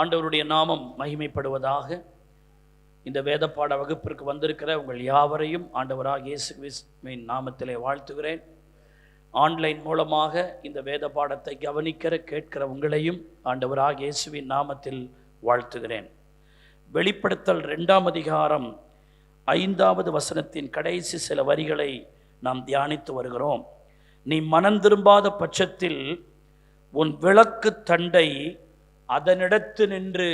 ஆண்டவருடைய நாமம் மகிமைப்படுவதாக. இந்த வேத பாட வகுப்பிற்கு வந்திருக்கிற உங்கள் யாவரையும் ஆண்டவராக இயேசு கிறிஸ்துவின் நாமத்திலே வாழ்த்துகிறேன். ஆன்லைன் மூலமாக இந்த வேத பாடத்தை கவனிக்கிற கேட்கிற உங்களையும் ஆண்டவராக இயேசுவின் நாமத்தில் வாழ்த்துகிறேன். வெளிப்படுத்தல் 2ஆம் அதிகாரம் 5வது வசனத்தின் கடைசி சில வரிகளை நாம் தியானித்து வருகிறோம். நீ மனம் திரும்பாத பட்சத்தில் உன் விளக்கு தண்டை அதனிடத்து நின்று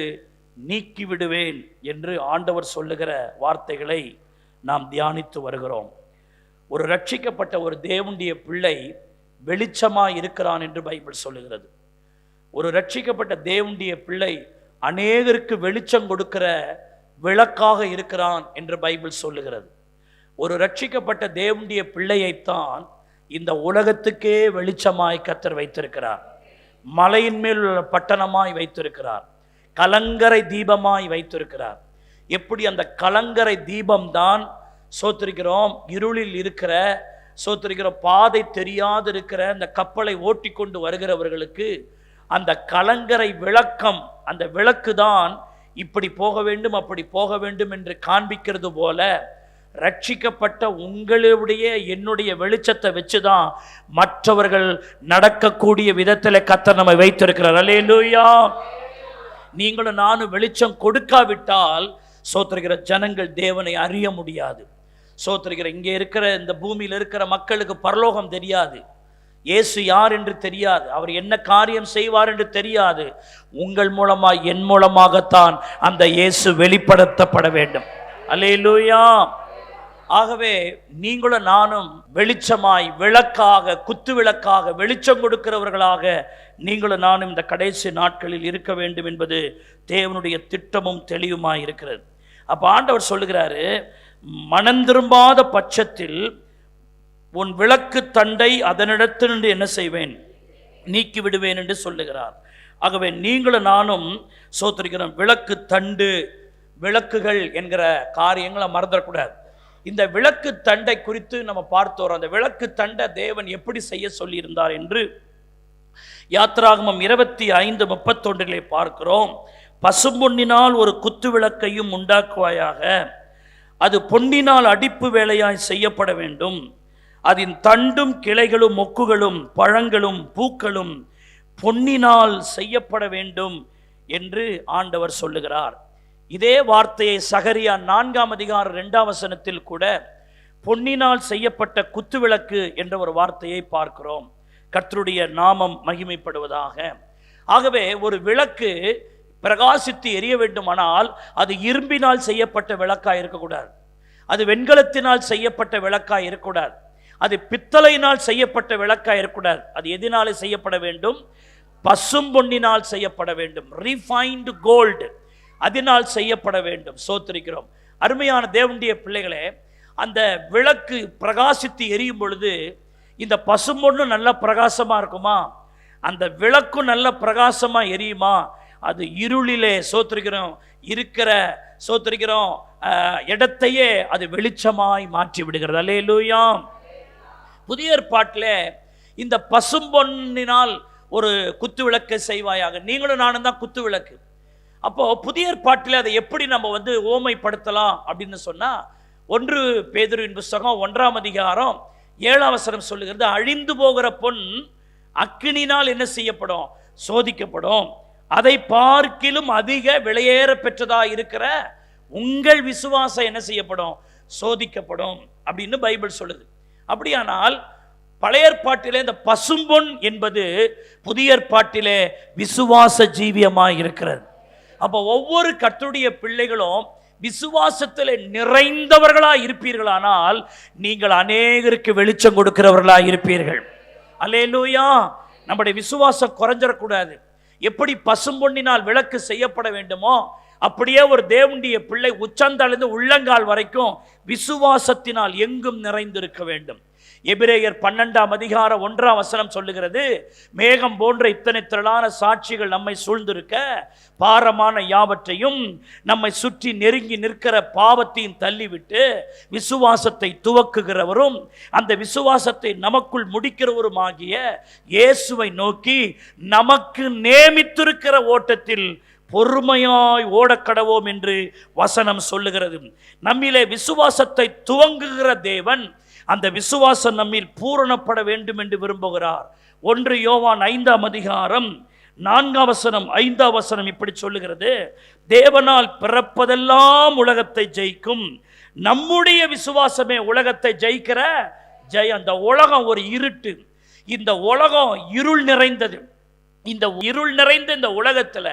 நீக்கிவிடுவேன் என்று ஆண்டவர் சொல்லுகிற வார்த்தைகளை நாம் தியானித்து வருகிறோம். ஒரு ரட்சிக்கப்பட்ட ஒரு தேவனுடைய பிள்ளை வெளிச்சமாய் இருக்கிறான் என்று பைபிள் சொல்லுகிறது. ஒரு ரட்சிக்கப்பட்ட தேவனுடைய பிள்ளை அநேகருக்கு வெளிச்சம் கொடுக்கிற விளக்காக இருக்கிறான் என்று பைபிள் சொல்லுகிறது. ஒரு ரட்சிக்கப்பட்ட தேவனுடைய பிள்ளையைத்தான் இந்த உலகத்துக்கே வெளிச்சமாய் கர்த்தர் வைத்திருக்கிறார். மலையின் மேல் உள்ள பட்டணமாய் வைத்திருக்கிறார். கலங்கரை தீபமாய் வைத்திருக்கிறார். எப்படி அந்த கலங்கரை தீபம்தான் சோத்திருக்கிறோம் இருளில் இருக்கிற சோத்திருக்கிற பாதை தெரியாது இருக்கிற அந்த கப்பலை ஓட்டி கொண்டு வருகிறவர்களுக்கு அந்த கலங்கரை விளக்கம், அந்த விளக்கு தான் இப்படி போக வேண்டும் அப்படி போக வேண்டும் என்று காண்பிக்கிறது போல ரட்சிக்கப்பட்ட உங்களுடைய என்னுடைய வெளிச்சத்தை வச்சுதான் மற்றவர்கள் நடக்கக்கூடிய விதத்தில் கர்த்தர் நம்மை வைத்திருக்கிறார். அல்லேலூயா. நீங்களும் நானும் வெளிச்சம் கொடுக்காவிட்டால் சோத்திருக்கிற ஜனங்கள் தேவனை அறிய முடியாது. சோத்திருக்கிற இங்கே இருக்கிற இந்த பூமியில் இருக்கிற மக்களுக்கு பரலோகம் தெரியாது. இயேசு யார் என்று தெரியாது. அவர் என்ன காரியம் செய்வார் என்று தெரியாது. உங்கள் மூலமா என் மூலமாகத்தான் அந்த இயேசு வெளிப்படுத்தப்பட வேண்டும். அல்லேலூயா. ஆகவே நீங்களும் நானும் வெளிச்சமாய் விளக்காக, குத்து விளக்காக, வெளிச்சம் கொடுக்கிறவர்களாக நீங்களும் நானும் இந்த கடைசி நாட்களில் இருக்க வேண்டும் என்பது தேவனுடைய திட்டமும் தெளிவுமாய் இருக்கிறது. அப்போ ஆண்டவர் சொல்லுகிறாரு, மனம் திரும்பாத பட்சத்தில் உன் விளக்கு தண்டை அதனிடத்திலிருந்து என்ன செய்வேன், நீக்கி விடுவேன் என்று சொல்லுகிறார். ஆகவே நீங்களும் நானும் சோத்திருக்கிறோம். விளக்கு தண்டு, விளக்குகள் என்கிற காரியங்களை மறந்துடக்கூடாது. இந்த விளக்கு தண்டை குறித்து நம்ம பார்த்தோம். அந்த விளக்கு தண்டை தேவன் எப்படி செய்ய சொல்லியிருந்தார் என்று யாத்திராகமம் 25:31 பார்க்கிறோம். பசும்பொன்னினால் ஒரு குத்து விளக்கையும் உண்டாக்குவாயாக, அது பொன்னினால் அடிப்பு வேலையாய் செய்யப்பட வேண்டும். அதன் தண்டும் கிளைகளும் மொக்குகளும் பழங்களும் பூக்களும் பொன்னினால் செய்யப்பட வேண்டும் என்று ஆண்டவர் சொல்லுகிறார். இதே வார்த்தையை சகரியா 4ஆம் அதிகாரம் 2ஆம் வசனத்தில் கூட பொன்னினால் செய்யப்பட்ட குத்துவிளக்கு என்ற ஒரு வார்த்தையை பார்க்கிறோம். கர்த்தருடைய நாமம் மகிமைப்படுவதாக. ஆகவே ஒரு விளக்கு பிரகாசித்து எரிய வேண்டுமானால் அது இரும்பினால் செய்யப்பட்ட விளக்காய் இருக்கக்கூடாது. அது வெண்கலத்தினால் செய்யப்பட்ட விளக்காய் இருக்கக்கூடாது. அது பித்தளையினால் செய்யப்பட்ட விளக்காய் இருக்கக்கூடாது. அது எதினாலே செய்யப்பட வேண்டும்? பசும் பொன்னினால் செய்யப்பட வேண்டும். ரீஃபைன்டு கோல்டு, அதனால் செய்யப்பட வேண்டும். சோத்திருக்கிறோம். அருமையான தேவனுடைய பிள்ளைகளே, அந்த விளக்கு பிரகாசித்து எரியும் பொழுது இந்த பசும்பொன்னு நல்ல பிரகாசமா இருக்குமா? அந்த விளக்கும் நல்ல பிரகாசமா எரியுமா? அது இருளிலே சோத்திருக்கிறோம் இருக்கிற சோத்திருக்கிறோம் இடத்தையே அது வெளிச்சமாய் மாற்றி விடுகிறது. அல்லேலூயா. புதிய ஏற்பாட்டிலே இந்த பசும்பொன்னினால் ஒரு குத்து விளக்கை செய்வாயாக. நீங்களும் நானும் தான் குத்து விளக்கு. அப்போ புதிய ஏற்பாட்டில் அதை எப்படி நம்ம ஓமைப்படுத்தலாம் அப்படின்னு சொன்னா, 1 பேதுருவின் புத்தகம் 1ஆம் அதிகாரம் 7ஆம் வசனம் சொல்லுகிறது, அழிந்து போகிற பொன் அக்கினினால் என்ன செய்யப்படும்? சோதிக்கப்படும். அதை பார்க்கிலும் அதிக விலையேற பெற்றதா இருக்கிற உங்கள் விசுவாசம் என்ன செய்யப்படும்? சோதிக்கப்படும் அப்படின்னு பைபிள் சொல்லுது. அப்படியானால் பழைய ஏற்பாட்டிலே இந்த பசும்பொன் என்பது புதிய ஏற்பாட்டிலே விசுவாச ஜீவியமாய் இருக்கிறது. அப்போ ஒவ்வொரு கர்த்தருடைய பிள்ளைகளும் விசுவாசத்தில் நிறைந்தவர்களா இருப்பீர்களானால் நீங்கள் அநேகருக்கு வெளிச்சம் கொடுக்கிறவர்களா இருப்பீர்கள். அல்லேலூயா. நம்முடைய விசுவாசம் குறைஞ்சிடக்கூடாது. எப்படி பசும்பொன்னினால் விளக்கு செய்யப்பட வேண்டுமோ அப்படியே ஒரு தேவனுடைய பிள்ளை உச்சந்தளந்து உள்ளங்கால் வரைக்கும் விசுவாசத்தினால் எங்கும் நிறைந்திருக்க வேண்டும். எபிரேயர் 12ஆம் அதிகாரம் 1ஆம் வசனம் சொல்லுகிறது, மேகம் போன்ற இத்தனை திரளான சாட்சிகள் நம்மை சூழ்ந்திருக்க பாரமான யாவற்றையும் நம்மை சுற்றி நெருங்கி நிற்கிற பாவத்தையும் தள்ளிவிட்டு விசுவாசத்தை துவக்குகிறவரும் அந்த விசுவாசத்தை நமக்குள் முடிக்கிறவருமாகிய இயேசுவை நோக்கி நமக்கு நேமித்திருக்கிற ஓட்டத்தில் பொறுமையாய் ஓடக்கடவோம் என்று வசனம் சொல்லுகிறது. நம்மிலே விசுவாசத்தை துவங்குகிற தேவன் அந்த விசுவாசம் நம்மில் பூரணப்பட வேண்டும் என்று விரும்புகிறார். 1 யோவான் 5ஆம் அதிகாரம் 4ஆம் வசனம் 5ஆம் வசனம் இப்படி சொல்லுகிறது, தேவனால் பிறப்பதெல்லாம் உலகத்தை ஜெயிக்கும், நம்முடைய விசுவாசமே உலகத்தை ஜெயிக்கிற ஜெயம். அந்த உலகம் ஒரு இருட்டு, இந்த உலகம் இருள் நிறைந்தது. இந்த இருள் நிறைந்த இந்த உலகத்துல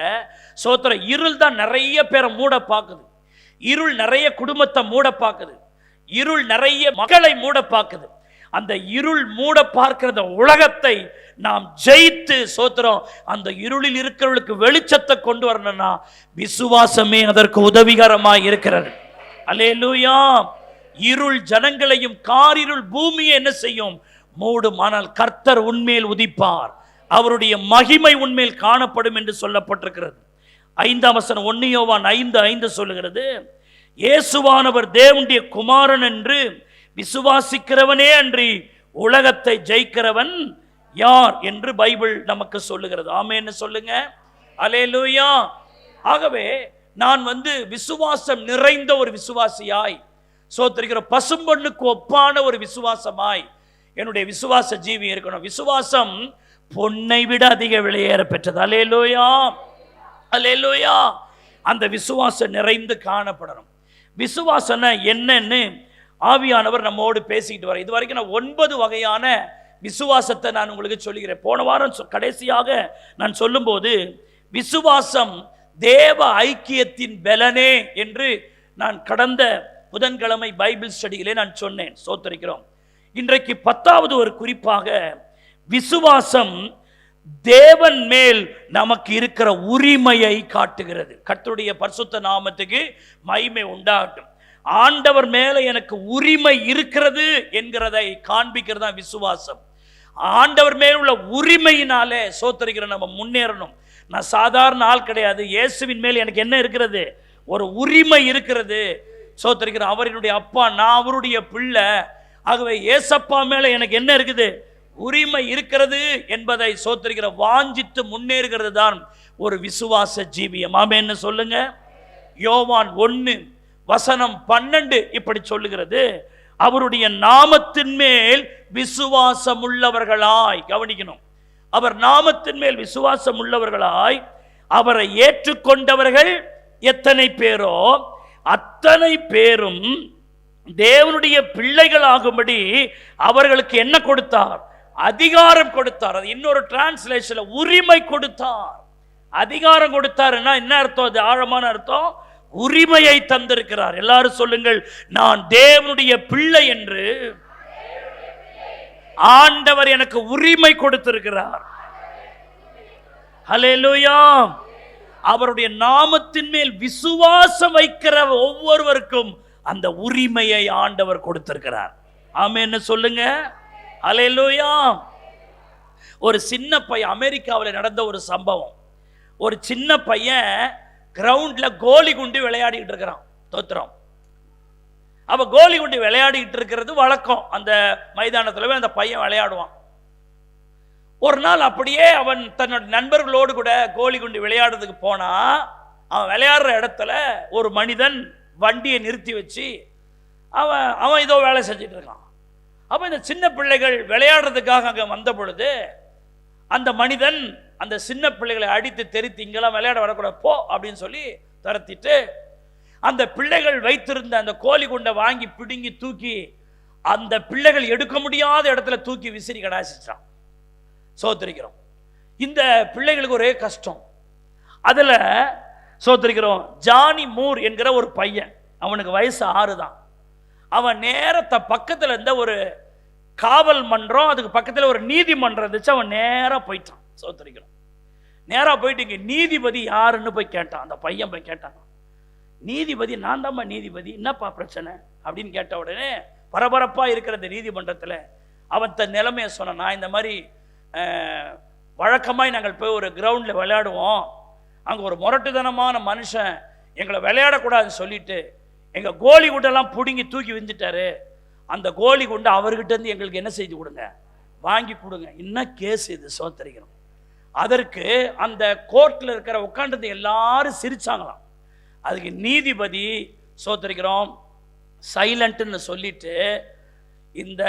சோத்திர இருள் தான் நிறைய பேரை மூட பார்க்குது, இருள் நிறைய குடும்பத்தை மூட பார்க்குது, இருள் நிறைய மக்களை மூட பார்க்குது. அந்த இருள் மூட பார்க்கிற உலகத்தை நாம் ஜெயித்து சோத்திரம் அந்த இருளில் இருக்கிறவர்களுக்கு வெளிச்சத்தை கொண்டு வரணும்னா விசுவாசமே அதற்கு உதவிகரமாய் இருக்கிறது. அல்லேலூயா. இருள் ஜனங்களையும் காரிருள் பூமியை என்ன செய்யும்? மூடும். ஆனால் கர்த்தர் உன்மேல் உதிப்பார், அவருடைய மகிமை உன்மேல் காணப்படும் என்று சொல்லப்பட்டிருக்கிறது. 5ஆம் வசனம் 1 யோவான் 5:5 சொல்லுகிறது, இயேசுவானவர் தேவனுடைய குமாரன் என்று விசுவாசிக்கிறவனே அன்றி உலகத்தை ஜெயிக்கிறவன் யார் என்று பைபிள் நமக்கு சொல்லுகிறது. ஆமென்னு சொல்லுங்க. அல்லேலூயா. ஆகவே நான் விசுவாசம் நிறைந்த ஒரு விசுவாசியாய் சோத்திருக்கிற பசும்பொன்னுக்கு ஒப்பான ஒரு விசுவாசமாய் என்னுடைய விசுவாச ஜீவி இருக்கணும். விசுவாசம் பொன்னை விட அதிக விலையேற பெற்றது. அல்லேலூயா, அல்லேலூயா. அந்த விசுவாசம் நிறைந்து காணப்படணும். விசுவாசம் என்னன்னு ஆவியானவர் நம்மோடு பேசிக்கிட்டு வர. இது வரைக்கும் நான் 9 வகையான விசுவாசத்தை நான் உங்களுக்கு சொல்லுகிறேன். போன வாரம் கடைசியாக நான் சொல்லும்போது விசுவாசம் தேவ ஐக்கியத்தின் பலனே என்று நான் கடந்த புதன்கிழமை பைபிள் ஸ்டடியிலே நான் சொன்னேன். சோத்தரிக்கிறோம். இன்றைக்கு 10வது ஒரு குறிப்பாக விசுவாசம் தேவன் மேல் நமக்கு இருக்கிற உரிமையை காட்டுகிறது. கர்த்தருடைய பரிசுத்த நாமத்துக்கு மகிமை உண்டாகட்டும். ஆண்டவர் மேல எனக்கு உரிமை இருக்கிறது என்கிறதை காண்பிக்கிறது தான் விசுவாசம். ஆண்டவர் மேல் உள்ள உரிமையினாலே சோத்தரிக்கிற நம்ம முன்னேறணும். நான் சாதாரண ஆள் கிடையாது. இயேசுவின் மேல் எனக்கு என்ன இருக்கிறது? ஒரு உரிமை இருக்கிறது. சோத்தரிக்கிற அவருடைய அப்பா, நான் அவருடைய பிள்ளை. ஆகவே ஏசப்பா மேல எனக்கு என்ன இருக்குது? உரிமை இருக்கிறது என்பதை சோத்தரிக்கிற வாஞ்சித்து முன்னேறுகிறது தான் ஒரு விசுவாச ஜீவியம். ஆமென்னு சொல்லுங்க. யோவான் 1:12 இப்படி சொல்லுகிறது, அவருடைய நாமத்தின் மேல் விசுவாசம் உள்ளவர்களாய், கவனிக்கணும், அவர் நாமத்தின் மேல் விசுவாசம் உள்ளவர்களாய் அவரை ஏற்றுக்கொண்டவர்கள் எத்தனை பேரோ அத்தனை பேரும் தேவனுடைய பிள்ளைகளாகும்படி அவர்களுக்கு என்ன கொடுத்தார்? அதிகாரம் கொடுத்தார். அது இன்னொரு டிரான்ஸ்லேஷன்ல உரிமை கொடுத்தார். அதிகாரம் கொடுத்தாருன்னா என்ன அர்த்தம்? அது ஆழமான அர்த்தம். உரிமையை தந்திருக்கிறார். எல்லாரும் சொல்லுங்கள், நான் தேவனுடைய பிள்ளை என்று ஆண்டவர் எனக்கு உரிமை கொடுத்திருக்கிறார். ஹல்லேலூயா. அவருடைய நாமத்தின் மேல் விசுவாசம் வைக்கிற ஒவ்வொருவருக்கும் அந்த உரிமையை ஆண்டவர் கொடுத்திருக்கிறார். ஆமென்னு சொல்லுங்க. ஹல்லேலூயா. ஒரு சின்ன பையன், அமெரிக்காவில் நடந்த ஒரு சம்பவம். ஒரு சின்ன பையன் கிரவுண்ட்ல கோலி குண்டு விளையாடிட்டு இருக்கிறான். தோத்திரம். அவ கோலி குண்டு விளையாடிட்டு இருக்கிறது வழக்கம். அந்த மைதானத்துல அந்த பையன் விளையாடுவான். ஒரு நாள் அப்படியே அவன் தன்னோட நண்பர்களோடு கூட கோலி குண்டு விளையாடுறதுக்கு போனா, அவன் விளையாடுற இடத்துல ஒரு மனிதன் வண்டியை நிறுத்தி வச்சு அவன் ஏதோ வேலை செஞ்சுட்டு இருக்கான். அப்ப இந்த சின்ன பிள்ளைகள் விளையாடுறதுக்காக அங்க வந்த பொழுது அந்த மனிதன் அந்த சின்ன பிள்ளைகளை அடித்து தெரித்து, இங்கெல்லாம் விளையாட வரக்கூடாது போ அப்படின்னு சொல்லி துரத்திட்டு, அந்த பிள்ளைகள் வைத்திருந்த அந்த கோலி குண்டை வாங்கி பிடுங்கி தூக்கி அந்த பிள்ளைகள் எடுக்க முடியாத இடத்துல தூக்கி விசிறி கடாசிச்சான். சோத்திரிக்கிறோம். இந்த பிள்ளைகளுக்கு ஒரே கஷ்டம். அதுல சோத்திரிக்கிறோம், ஜானி மூர் என்கிற ஒரு பையன், அவனுக்கு வயசு 6 தான். அவன் நேரத்த பக்கத்துல இருந்த ஒரு காவல் மன்றம், அதுக்கு பக்கத்துல ஒரு நீதிமன்றம் இருந்துச்சு. அவன் நேரா போயிட்டான். சோத்திரிக்கிறோம். நேரா போயிட்டு இங்க நீதிபதி யாருன்னு போய் கேட்டான். அந்த பையன் போய் கேட்டான், நீதிபதி நான் தான்மா நீதிபதி, என்னப்பா பிரச்சனை அப்படின்னு கேட்ட உடனே பரபரப்பா இருக்கிற இந்த நீதிமன்றத்துல அவன் தன் நிலைமையை சொன்னான். நான் இந்த மாதிரி வழக்கமாய் நாங்கள் போய் ஒரு கிரவுண்ட்ல விளையாடுவோம், அங்க ஒரு முரட்டுத்தனமான மனுஷன் எங்களை விளையாடக்கூடாதுன்னு சொல்லிட்டு எங்க கோலி குண்டெல்லாம் பிடுங்கி தூக்கி விஞ்சிட்டாரு. அந்த கோலி குண்டை அவர்கிட்ட இருந்து எங்களுக்கு என்ன செய்து கொடுங்க, வாங்கி கொடுங்க. என்ன கேஸ் இது? சோத்தரிக்கிறோம். அதற்கு அந்த கோர்ட்டில் இருக்கிற உட்கார்ந்து எல்லாரும் சிரிச்சாங்களாம். அதுக்கு நீதிபதி சோத்தரிக்கிறோம் சைலண்ட்னு சொல்லிட்டு, இந்த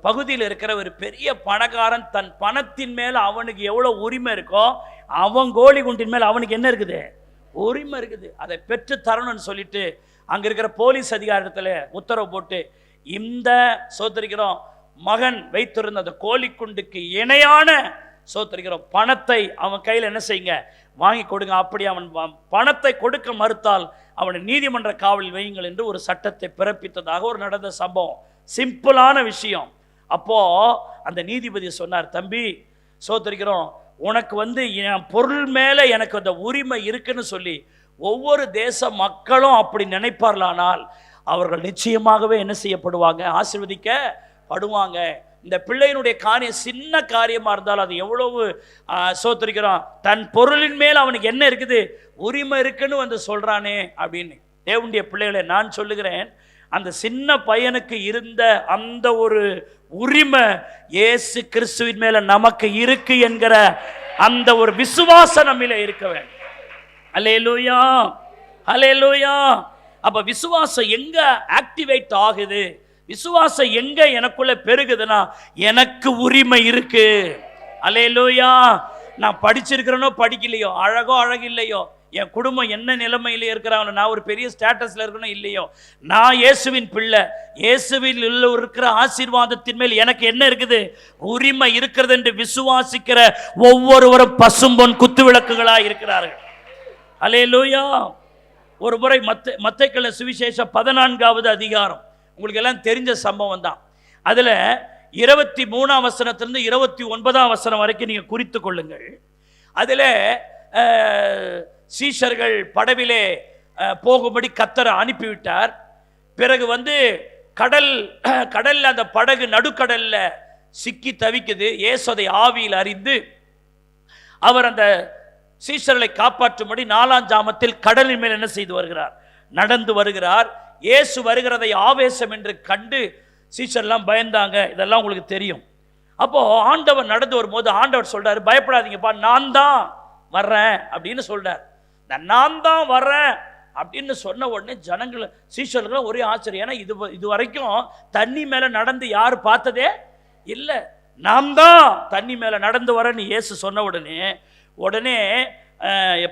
பகுதியில் இருக்கிற ஒரு பெரிய பணக்காரன் தன் பணத்தின் மேல அவனுக்கு எவ்வளவு உரிமை இருக்கோ, அவன் கோழி குண்டின் மேல அவனுக்கு என்ன இருக்குது, உரிமை இருக்குது, அதை பெற்று தரணும்னு சொல்லிட்டு அங்க இருக்கிற போலீஸ் அதிகாரத்தில் உத்தரவு போட்டு, இந்த சோத்தரிக்கிறோம் மகன் வைத்திருந்த அந்த கோழி குண்டுக்கு இணையான சோத்தரிக்கிறோம் பணத்தை அவன் கையில் என்ன செய்யுங்க, வாங்கி கொடுங்க. அப்படி அவன் பணத்தை கொடுக்க மறுத்தால் அவனை நீதிமன்ற காவலில் வையுங்கள் என்று ஒரு சட்டத்தை பிறப்பித்ததாக ஒரு நடந்த சம்பவம். சிம்பிளான விஷயம். அப்போ அந்த நீதிபதி சொன்னார், தம்பி சோத்தரிக்கிறோம், உனக்கு என் பொருள் மேல எனக்கு அந்த உரிமை இருக்குன்னு சொல்லி ஒவ்வொரு தேச மக்களும் அப்படி நினைப்பார்களானால் அவர்கள் நிச்சயமாகவே என்ன செய்யப்படுவாங்க, ஆசீர்வதிக்கப்படுவாங்க. இந்த பிள்ளையினுடைய காரியம் சின்ன காரியமா இருந்தாலும் அது எவ்வளவு சோத்தரிக்கிறான், தன் பொருளின் மேல் அவனுக்கு என்ன இருக்குது, உரிமை இருக்குன்னு சொல்றானே அப்படின்னு. தேவனுடைய பிள்ளைகளை நான் சொல்லுகிறேன், அந்த சின்ன பையனுக்கு இருந்த அந்த ஒரு உரிமை இயேசு கிறிஸ்துவின் மேல நமக்கு இருக்கு என்கிற அந்த ஒரு விசுவாசம் நம்மில இருக்க வேண்டும். அல்லேலூயா, அல்லேலூயா. அப்ப விசுவாசம் எங்க ஆக்டிவேட் ஆகுது, விசுவாசம் எங்க எனக்குள்ள பெருகுதுன்னா, எனக்கு உரிமை இருக்கு. அல்லேலூயா. நான் படிச்சிருக்கிறேனோ படிக்கலையோ, அழகோ அழகு இல்லையோ, என் குடும்பம் என்ன நிலைமையில இருக்கிறாங்க, நான் ஒரு பெரிய ஸ்டேட்டஸ்ல இருக்கணும் இல்லையோ, நான் இயேசுவின் பிள்ளை, இயேசுவில் இருக்கிற ஆசீர்வாதத்தின் மேல் எனக்கு என்ன இருக்குது, உரிமை இருக்கிறது என்று விசுவாசிக்கிற ஒவ்வொருவரும் பசும்பொன் குத்து விளக்குகளா இருக்கிறார்கள். அல்லேலூயா. ஒரு முறை மத்தேயு சுவிசேஷம் 14வது அதிகாரம், உங்களுக்கு எல்லாம் தெரிஞ்ச சம்பவம் தான். அதுல 23ஆம் வசனத்திலிருந்து 29ஆம் வசனம் வரைக்கும் நீங்க குறித்து கொள்ளுங்கள். அதுல சீஷர்கள் படவிலே போகும்படி கர்த்தரை அனுப்பிவிட்டார். பிறகு கடல்ல அந்த படகு நடுக்கடல்ல சிக்கி தவிக்குது. இயேசு அதை ஆவியில் அறிந்து அவர் அந்த சீஷர்களை காப்பாற்றும்படி 4ஆம் ஜாமத்தில் கடலின் மேல் என்ன செய்து வருகிறார், நடந்து வருகிறார். இயேசு வருகிறதை ஆவேசம் என்று கண்டு சீஷர்லாம் பயந்தாங்க. இதெல்லாம் உங்களுக்கு தெரியும். அப்போ ஆண்டவர் நடந்து வரும்போது ஆண்டவர் சொல்றாரு, பயப்படாதீங்கப்பா, நான் தான் வர்றேன் அப்படின்னு சொல்றார். நான் தான் வர்றேன் அப்படின்னு சொன்ன உடனே ஜனங்கள் சீஷர்கள் ஒரே ஆச்சரியம். ஏன்னா இது வரைக்கும் தண்ணி மேல நடந்து யாரு பார்த்ததே இல்லை. நான் தான் தண்ணி மேல நடந்து வரேன்னு இயேசு சொன்ன உடனே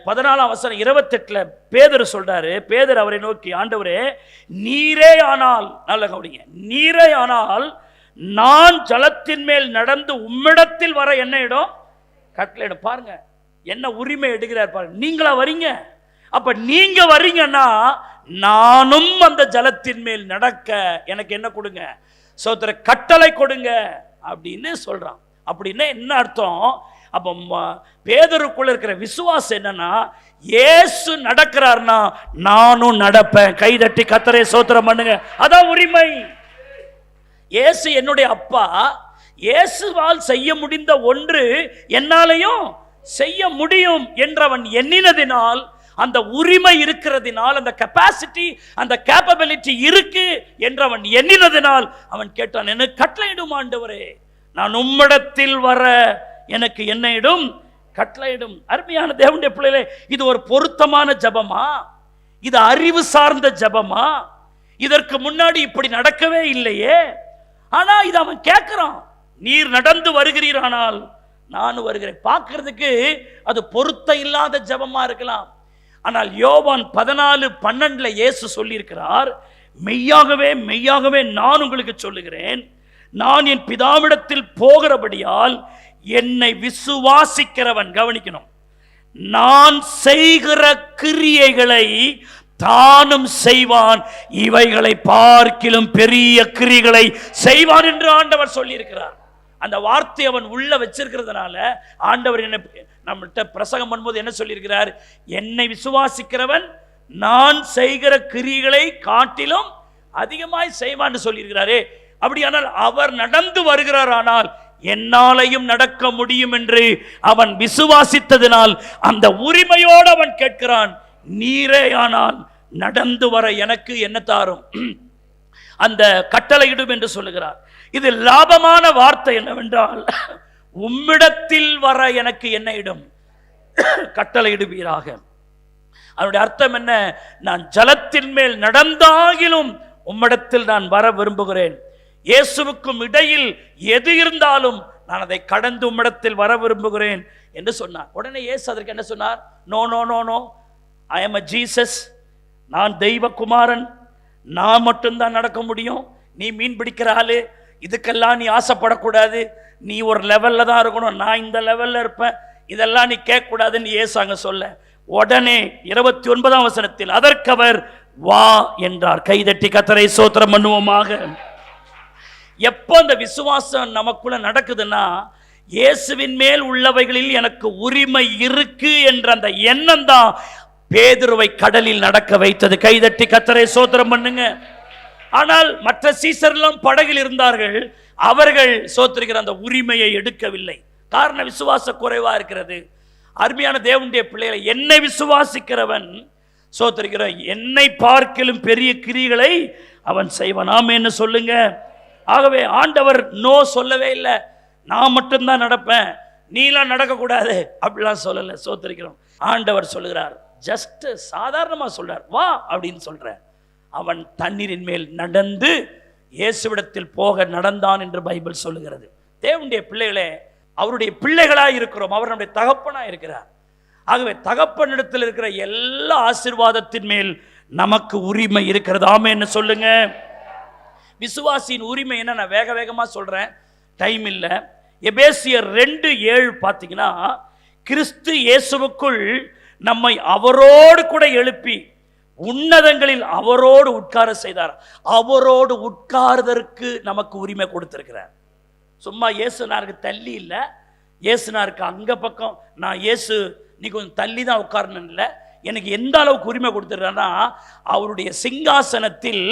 14ஆம் வசனம் 28ல பேதுரு சொல்றாரு. பேதுரு அவரை நோக்கி, ஆண்டவரே நீரே ஆனால், நல்ல கவனிங்க, நீரே ஆனால் நான் ஜலத்தின் மேல் நடந்து உம்மிடத்தில் வர என்ன இடம், கட்டளையிடும். பாருங்க என்ன உரிமை எடுக்கிறார் பாருங்க. நீங்களா வரீங்க, அப்ப நீங்க வரீங்கன்னா நானும் அந்த ஜலத்தின் மேல் நடக்க எனக்கு என்ன கொடுங்க, சோதர கட்டளை கொடுங்க அப்படின்னு சொல்றான். அப்படின்னா என்ன அர்த்தம்? அப்ப பேதுருக்குள்ள இருக்கிற விசுவாசம் என்னன்னா, இயேசு நடக்கிறார்னா நானும் நடப்பேன். கைதட்டி கர்த்தரை ஸ்தோத்திரம் பண்ணுங்க. அதான் உரிமை. இயேசு என்னுடைய அப்பா, இயேசுவால் செய்ய முடிந்த ஒன்று என்னாலையும் செய்ய முடியும் என்றவன் எண்ணினதினால், அந்த உரிமை இருக்கிறதினால், அந்த கெப்பாசிட்டி அந்த கேப்பபிலிட்டி இருக்கு என்றவன் எண்ணினதினால் அவன் கேட்டான், எனக்கு கட்டளையிடும் ஆண்டவரே, நான் உம்மிடத்தில் வர எனக்கு என்ன இடும், கட்டளையிடும். அருமையான தேவனுடைய பிள்ளைகளே, இது ஒரு பொருத்தமான ஜபமா? இது அறிவு சார்ந்த ஜபமா? இதற்கு முன்னாடி இப்படி நடக்கவே இல்லையே. ஆனா இது அவன் கேட்கிறான், நீர் நடந்து வருகிறீரானால் நானும் வருகிறேன். பார்க்கிறதுக்கு அது பொருத்த இல்லாத ஜபமா இருக்கலாம். ஆனால் யோவான் 14:12 இயேசு சொல்லியிருக்கிறார், மெய்யாகவே மெய்யாகவே நான் உங்களுக்கு சொல்லுகிறேன், நான் என் பிதாவிடத்தில் போகிறபடியால் என்னை விசுவாசிக்கிறவன், கவனிக்கணும், நான் செய்கிற கிரியைகளை தானும் செய்வான், இவைகளை பார்க்கிலும் பெரிய கிரியைகளை செய்வான் என்று ஆண்டவர் சொல்லியிருக்கிறார். அந்த வார்த்தை அவன் உள்ள வச்சிருக்கிறதுனால ஆண்டவர் என்ன நம்மகிட்ட பிரசங்கம் பண்ணும்போது என்ன சொல்லியிருக்கிறார், என்னை விசுவாசிக்கிறவன் நான் செய்கிற கிரியைகளை காட்டிலும் அதிகமாய் செய்வான்னு சொல்லியிருக்கிறாரே. அப்படியானால் அவர் நடந்து வருகிறார், ஆனால் என்னாலையும் நடக்க முடியும் என்று அவன் விசுவாசித்ததினால் அந்த உரிமையோடு அவன் கேட்கிறான், நீரே ஆனால் நடந்து வர எனக்கு என்ன தாரும், அந்த கட்டளையிடும் என்று சொல்லுகிறார். இது லாபமான வார்த்தை என்னவென்றால், உம்மிடத்தில் வர எனக்கு என்ன இடும்? கட்டளையிடுவீராக. அதனுடைய அர்த்தம் என்ன? நான் ஜலத்தின் மேல் நடந்தாகிலும் உம்மிடத்தில் நான் வர விரும்புகிறேன். இயேசுவுக்கும் இடையில் எது இருந்தாலும் நான் அதை கடந்து உம்மிடத்தில் வர விரும்புகிறேன் என்று சொன்னார். உடனே இயேசு அதற்கு என்ன சொன்னார்? No no no no, I am a Jesus. நான் தெய்வகுமாரன், நான் மட்டும்தான் நடக்க முடியும். நீ மீன் பிடிக்கிற ஆளு, இதுக்கெல்லாம் நீ ஆசைப்படக்கூடாது. நீ ஒரு லெவல்ல தான் இருக்கணும், நான் இந்த லெவல்ல இருப்பேன், இதெல்லாம் நீ கேட்கக்கூடாதுன்னு இயேசு அங்க சொல்ல, உடனே 29ஆம் வசனத்தில் அதற்கு அவர் வா என்றார். கைதட்டி கர்த்தரை ஸ்தோத்திரம் பண்ணுவோமாக. எப்போ அந்த விசுவாசம் நமக்குள்ள நடக்குதுன்னா, இயேசுவின் மேல் உள்ளவைகளில் எனக்கு உரிமை இருக்கு என்ற அந்த எண்ணம் தான் பேதுருவை கடலில் நடக்க வைத்தது. கைதட்டி கர்த்தரை ஸ்தோத்திரம் பண்ணுங்க. ஆனால் மற்ற சீசரெல்லாம் படகில் இருந்தார்கள், அவர்கள் சோத்திருக்கிற அந்த உரிமையை எடுக்கவில்லை. காரணம் விசுவாச குறைவா இருக்கிறது. அருமையான தேவனுடைய பிள்ளைகளை, என்னை விசுவாசிக்கிறவன் சோத்திருக்கிற என்னை பார்க்கிலும் பெரிய கிரியைகளை அவன் செய்வான். ஆமென்னு சொல்லுங்க. ஆகவே ஆண்டவர் நோ சொல்லவே இல்லை. நான் மட்டும்தான் நடப்பேன், நீலாம் நடக்கக்கூடாது அப்படிலாம் சொல்லலை. சோத்திருக்கிறோம். ஆண்டவர் சொல்லுகிறார், ஜஸ்ட் சாதாரணமாக சொல்றார், வா அப்படின்னு சொல்றார். அவன் தண்ணீரின் மேல் நடந்து இயேசுவிடத்தில் போக நடந்தான் என்று பைபிள் சொல்லுகிறது. தேவனுடைய பிள்ளைகளே, அவருடைய பிள்ளைகளாய் இருக்கிறோம், அவர் நம்முடைய தகப்பனாய் இருக்கிறார். ஆகவே தகப்பனிடத்தில் இருக்கிற எல்லா ஆசீர்வாதத்தின் மேல் நமக்கு உரிமை இருக்கிறது. ஆமென்னு சொல்லுங்க. விசுவாசியின் உரிமை என்ன, நான் வேக வேகமா சொல்றேன், டைம் இல்லை. எபேசியர் 2:7 பார்த்தீங்கன்னா, கிறிஸ்து இயேசுவுக்குள் நம்மை அவரோடு கூட எழுப்பி உன்னதங்களில் அவரோடு உட்கார செய்தார். அவரோடு உட்கார்தற்கு நமக்கு உரிமை கொடுத்திருக்கிறார். சும்மா இயேசுனாருக்கு தள்ளி இல்லை, இயேசுனாருக்கு அங்க பக்கம், நான் இயேசு நீ கொஞ்சம் தள்ளி தான் உட்காரணும் இல்லை. எனக்கு எந்த அளவுக்கு உரிமை கொடுத்துருக்காருன்னா, அவருடைய சிங்காசனத்தில்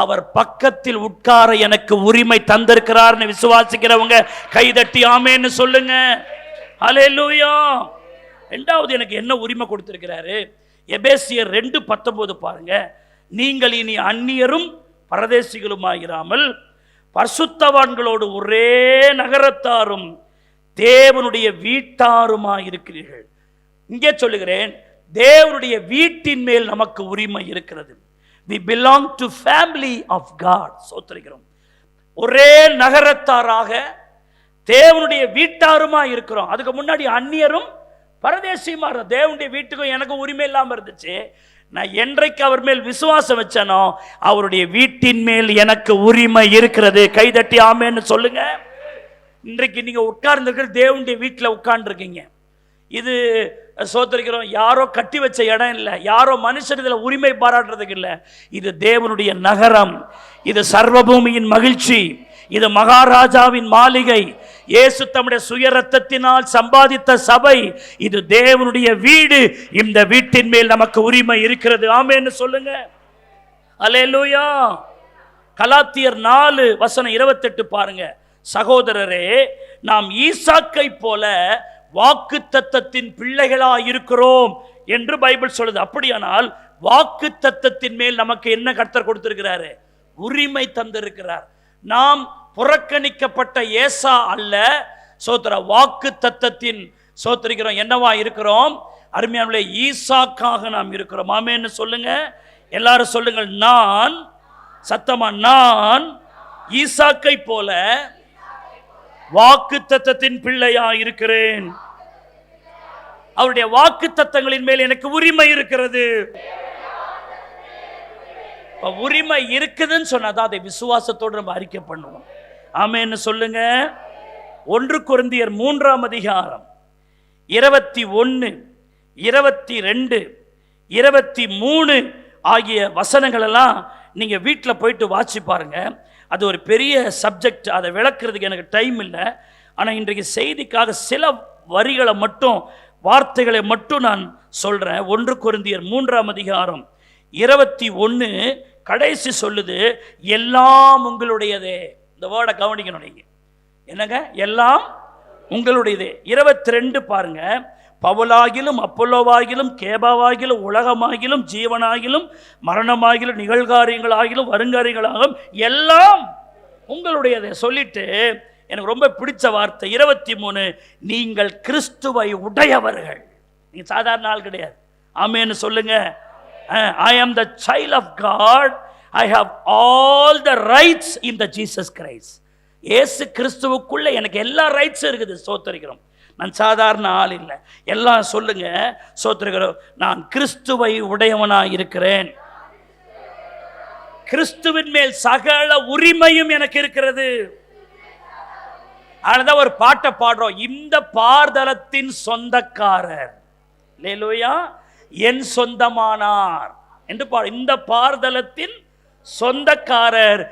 அவர் பக்கத்தில் உட்கார எனக்கு உரிமை தந்திருக்கிறார்னு விசுவாசிக்கிறவங்க கைதட்டி ஆமென்னு சொல்லுங்க. ஹல்லேலூயா. இரண்டாவது எனக்கு என்ன உரிமை கொடுத்திருக்கிறாரு? எபேசியர் 2:19 பாருங்க. நீங்கள் இனி அந்நியரும் பரதேசிகளுமாயிராமல் பரிசுத்தவான்களோடு ஒரே நகரத்தாரும் தேவனுடைய வீட்டாருமாயிருக்கிறீர்கள். இங்கே சொல்லுகிறேன், தேவனுடைய வீட்டின் மேல் நமக்கு உரிமை இருக்கிறது. we belong to family of God. சோத்திரிக்கிறோம். ஒரே நகரத்தாராக தேவனுடைய வீட்டாருமா இருக்கிறோம். அதுக்கு முன்னாடி அந்நியரும் பரதேசியுமா இருந்தோம். தேவனுடைய வீட்டுக்கும் எனக்கும் உரிமை இல்லாமல் இருந்துச்சு. நான் என்றைக்கு அவர் மேல் விசுவாசம் வச்சனோ, அவருடைய வீட்டின் மேல் எனக்கு உரிமை இருக்கிறது. கைதட்டி ஆமென்னு சொல்லுங்க. இன்றைக்கு நீங்க உட்கார்ந்துருக்கிற தேவனுடைய வீட்டில் உட்கார்ந்துருக்கீங்க. இது சோத்திரிக்கிறோம், யாரோ கட்டி வச்ச இடம் இல்லை, யாரோ மனுஷன் இதில் உரிமை பாராட்டுறதுக்கு இல்லை. இது தேவனுடைய நகரம், இது சர்வபூமியின் மகிழ்ச்சி, இது மகாராஜாவின் மாளிகை, இயேசு தம்முடைய சுய ரத்தத்தினால் சம்பாதித்த சபை, இது தேவனுடைய வீடு. இந்த வீட்டின் மேல் நமக்கு உரிமை இருக்கிறது. ஆமென்னு சொல்லுங்க. அல்லேலூயா. கலாத்தியர் 4:28 பாருங்க. சகோதரரே, நாம் ஈசாக்கை போல வாக்குத்தத்தத்தின் பிள்ளைகளாய் இருக்கிறோம் என்று பைபிள் சொல்லுது. அப்படியானால் வாக்குத்தத்தத்தின் மேல் நமக்கு என்ன கர்த்தர் கொடுத்திருக்கிறாரு? உரிமை தந்திருக்கிறார். நாம் புறக்கணிக்கப்பட்ட ஏசா அல்ல, சோத்திர வாக்குத்தத்தத்தின் சோத்திரிக்கிறோம் என்னவா இருக்கிறோம்? அருமையானவர்களே, ஈசாக்காக நாம் இருக்கிறோம். ஆமென்னு சொல்லுங்க. எல்லாரும் சொல்லுங்கள், நான் சத்தமா, நான் ஈசாக்கை போல வாக்குத்தத்தத்தின் பிள்ளையா இருக்கிறேன். அவருடைய வாக்குத்தத்தங்களின் மேல் எனக்கு உரிமை இருக்கிறது. உரிமை இருக்குதுன்னு சொன்னாதான் அதை விசுவாசத்தோடு நம்ம அறிக்கை பண்ணுவோம். ஆமென்னு சொல்லுங்க. 1 கொரிந்தியர் 3:21, 22, 22, 23 ஆகிய வசனங்கள் எல்லாம் நீங்க வீட்டில் போயிட்டு வாசி பாருங்க. அது ஒரு பெரிய சப்ஜெக்ட், அதை விளக்குறதுக்கு எனக்கு டைம் இல்லை. ஆனால் இன்றைக்கு செய்திக்காக சில வரிகளை மட்டும், வார்த்தைகளை மட்டும் நான் சொல்றேன். 1 கொரிந்தியர் 3:21 கடைசி சொல்லுது, எல்லாம் உங்களுடையதே. இந்த வேர்டை கவனிக்கணும் நீங்க. என்னங்க? எல்லாம் உங்களுடையதே. 22 பாருங்க. பவுலாகிலும் அப்பல்லோவாகிலும் கேபாவாகிலும் உலகமாகிலும் ஜீவனாகிலும் மரணமாகிலும் நிகழ்காரியங்களாகிலும் வருங்காரியங்களாகும் எல்லாம் உங்களுடையதை சொல்லிட்டு எனக்கு ரொம்ப பிடிச்ச வார்த்தை 23, நீங்கள் கிறிஸ்துவை உடையவர்கள். நீங்க சாதாரண ஆள் கிடையாது. ஆமென்னு சொல்லுங்க. I am the child of God. I have all the rights in the Jesus Christ. இயேசு கிறிஸ்துவுக்குள்ள எனக்கு எல்லா ரைட்ஸும் இருக்குது. ஸ்தோத்திரிக்கிறோம். நான் சாதாரண ஆள் இல்லை. எல்லாம் சொல்லுங்க, ஸ்தோத்திரிக்கிறோம். நான் கிறிஸ்துவை உடையவனாய் இருக்கிறேன். கிறிஸ்துவின் மேல் சகல உரிமையும் எனக்கு இருக்கிறது. அதனால ஒரு பாட்டை பாடுறோம், இந்த பார்தலத்தின் சொந்தக்காரர் அல்லேலூயா என் சொந்தமானார் என்று பாடு. இந்த பார்தலத்தின் சொந்தக்காரர்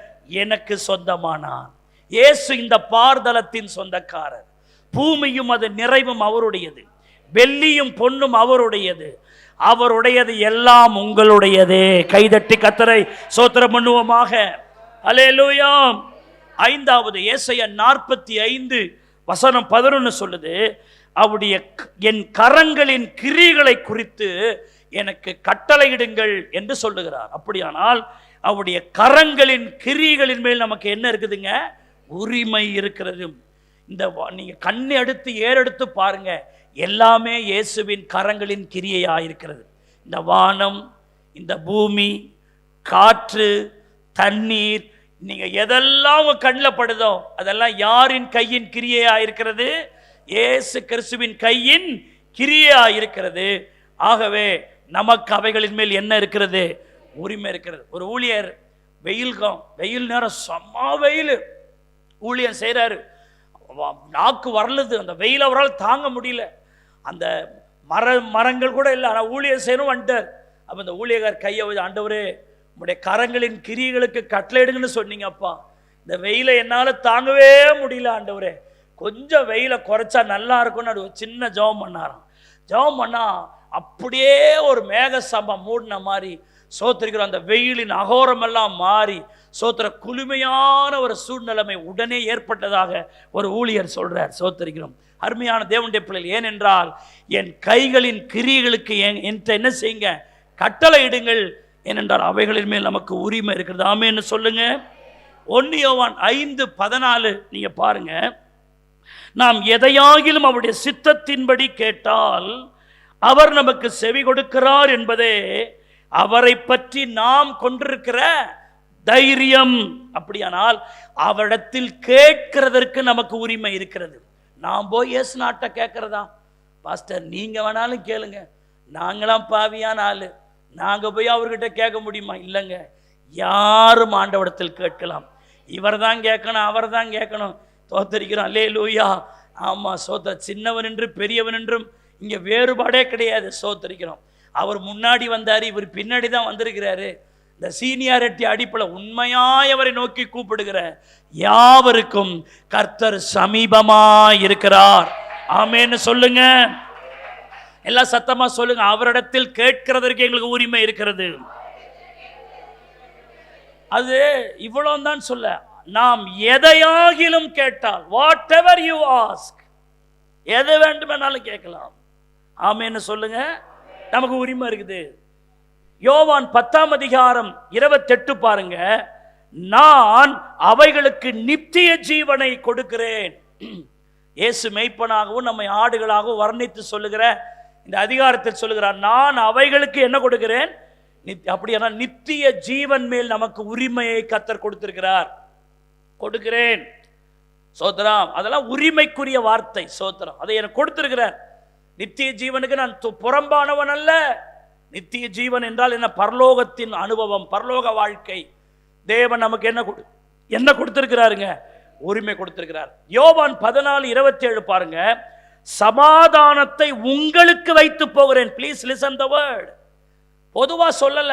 எனக்கு சொந்தமானார். இயேசு இந்த பார்தலத்தின் சொந்தக்காரர். பூமியும் அது நிறைவும் அவருடையது, வெள்ளியும் பொன்னும் அவருடையது. அவருடையது எல்லாம் உங்களுடையதே. கைதட்டி கர்த்தரை ஸ்தோத்திரம் பண்ணுவோமாக. அல்லேலூயா. 5வது ஏசாயா 45 வசனம் 11 சொல்லுது, அவருடைய என் கரங்களின் கிரியைகளை குறித்து எனக்கு கட்டளையிடுங்கள் என்று சொல்லுகிறார். அப்படியானால் அவருடைய கரங்களின் கிரியைகளின் மேல் நமக்கு என்ன இருக்குதுங்க? உரிமை இருக்கிறது. இந்த நீங்க கண்ணை எடுத்து ஏறெடுத்து பாருங்க, எல்லாமே இயேசுவின் கரங்களின் கிரியையாக இருக்கிறது. இந்த வானம், இந்த பூமி, காற்று, தண்ணீர், நீங்க எதெல்லாம் உங்க கண்ணில் படுதோ அதெல்லாம் யாரின் கையின் கிரியையாக இருக்கிறது? இயேசு கிறிஸ்துவின் கையின் கிரியையாக இருக்கிறது. ஆகவே நமக்கு அவைகளின் மேல் என்ன இருக்கிறது? உரிமை இருக்கிறது. ஒரு ஊழியர் வெயில் நேரம் செம்ம வெயில் ஊழியர் செய்கிறாரு. நாக்கு வரலுது, அந்த வெயில் அவரால் தாங்க முடியல. அந்த மரங்கள் கூட இல்லை, ஆனால் ஊழியர் செய்யணும் வந்துட்டார். அப்போ இந்த ஊழியர் கையை வச்சு, ஆண்டவரே உங்களுடைய கரங்களின் கிரியைகளுக்கு கட்டளையிடுங்கன்னு சொன்னீங்கப்பா, இந்த வெயிலை என்னால் தாங்கவே முடியல ஆண்டவரே, கொஞ்சம் வெயிலை குறைச்சா நல்லா இருக்கும்னு ஒரு சின்ன ஜெபம் பண்ணாராம். ஜெபம் பண்ணா அப்படியே ஒரு மேக சம்பம் மூடின மாதிரி சோத்திரிக்கிறோம். அந்த வெயிலின் அகோரமெல்லாம் மாறி சோத்திர குளுமையான ஒரு சூழ்நிலைமை உடனே ஏற்பட்டதாக ஒரு ஊழியர் சொல்றார். சோத்திரிக்கிறோம். அருமையான தேவனுடைய பிள்ளைகள், ஏனென்றால் என் கைகளின் கிரியைகளுக்கு என்கிட்ட என்ன செய்யுங்க? கட்டளை இடுங்கள். ஏனென்றால் அவைகளின் மேல் நமக்கு உரிமை இருக்கிறது. ஆமென்னு சொல்லுங்க. 1 யோவான் 5:14 நீங்க பாருங்க. நாம் எதையாகிலும் அவருடைய சித்தத்தின்படி கேட்டால் அவர் நமக்கு செவி கொடுக்கிறார் என்பதே அவரை பற்றி நாம் கொண்டிருக்கிற தைரியம். அப்படியானால் அவரிடத்தில் கேட்கிறதற்கு நமக்கு உரிமை இருக்கிறது. நாம் போய் இயேசு நாட்ட கேட்கிறதா? பாஸ்டர் நீங்க வேணாலும் கேளுங்க, நாங்களாம் பாவியான ஆளு, நாங்க போய் அவர்கிட்ட கேட்க முடியுமா? இல்லைங்க, யாரும் ஆண்டவரிடத்தில் கேட்கலாம். இவர் தான் கேட்கணும், அவர் தான் கேட்கணும். தோத்தரிக்கிறோம். அல்லேலூயா. ஆமா, சோத்த சின்னவன் என்று பெரியவன் என்றும் இங்க வேறுபாடே கிடையாது. சோத்தரிக்கிறோம். அவர் முன்னாடி வந்தார், இவர் பின்னாடி தான் வந்திருக்கிறாரு. இந்த சீனியாரிட்டி அடிப்படையில் உண்மையாய் அவரை நோக்கி கூப்பிடுகிற யாவருக்கும் கர்த்தர் சமீபமாய் இருக்கிறார். ஆமென்னு சொல்லுங்க. எல்லாம் சத்தமா சொல்லுங்க. அவரிடத்தில் கேட்கிறதற்கு எங்களுக்கு உரிமை இருக்கிறது. அது இவ்வளவு தான் சொல்ல. நாம் எதையாகிலும் கேட்டால், வாட் எவர் யூ ஆஸ்க், எது வேண்டுமென்னாலும் கேட்கலாம். ஆமென்னு சொல்லுங்க. நமக்கு உரிமை இருக்குது. யோவான் 10:28 பாருங்க. நான் அவைகளுக்கு நித்திய ஜீவனை கொடுக்கிறேன். இயேசு மெய்ப்பனாகவும் நம்மை ஆடுகளாகவும் வர்ணித்து சொல்லுகிற இந்த அதிகாரத்தில் சொல்லுகிறார், நான் அவைகளுக்கு என்ன கொடுக்கிறேன்? அப்படியான நித்திய ஜீவன் மேல் நமக்கு உரிமையை கர்த்தர் கொடுத்திருக்கிறார். கொடுக்கிறேன். சோத்திரம். அதெல்லாம் உரிமைக்குரிய வார்த்தை. சோத்திரம். அதை எனக்கு கொடுத்திருக்கிறார். நித்திய ஜீவனுக்கு நான் புறம்பானவன் அல்ல. நித்திய ஜீவன் என்றால் என்ன? பரலோகத்தின் அனுபவம், பரலோக வாழ்க்கை. தேவன் நமக்கு என்ன கொடுத்திருக்கிறாருங்க? உரிமை கொடுத்திருக்கிறார். யோவான் 14:27 பாருங்க. சமாதானத்தை உங்களுக்கு வைத்து போகிறேன். Please listen the word. பொதுவா சொல்லல,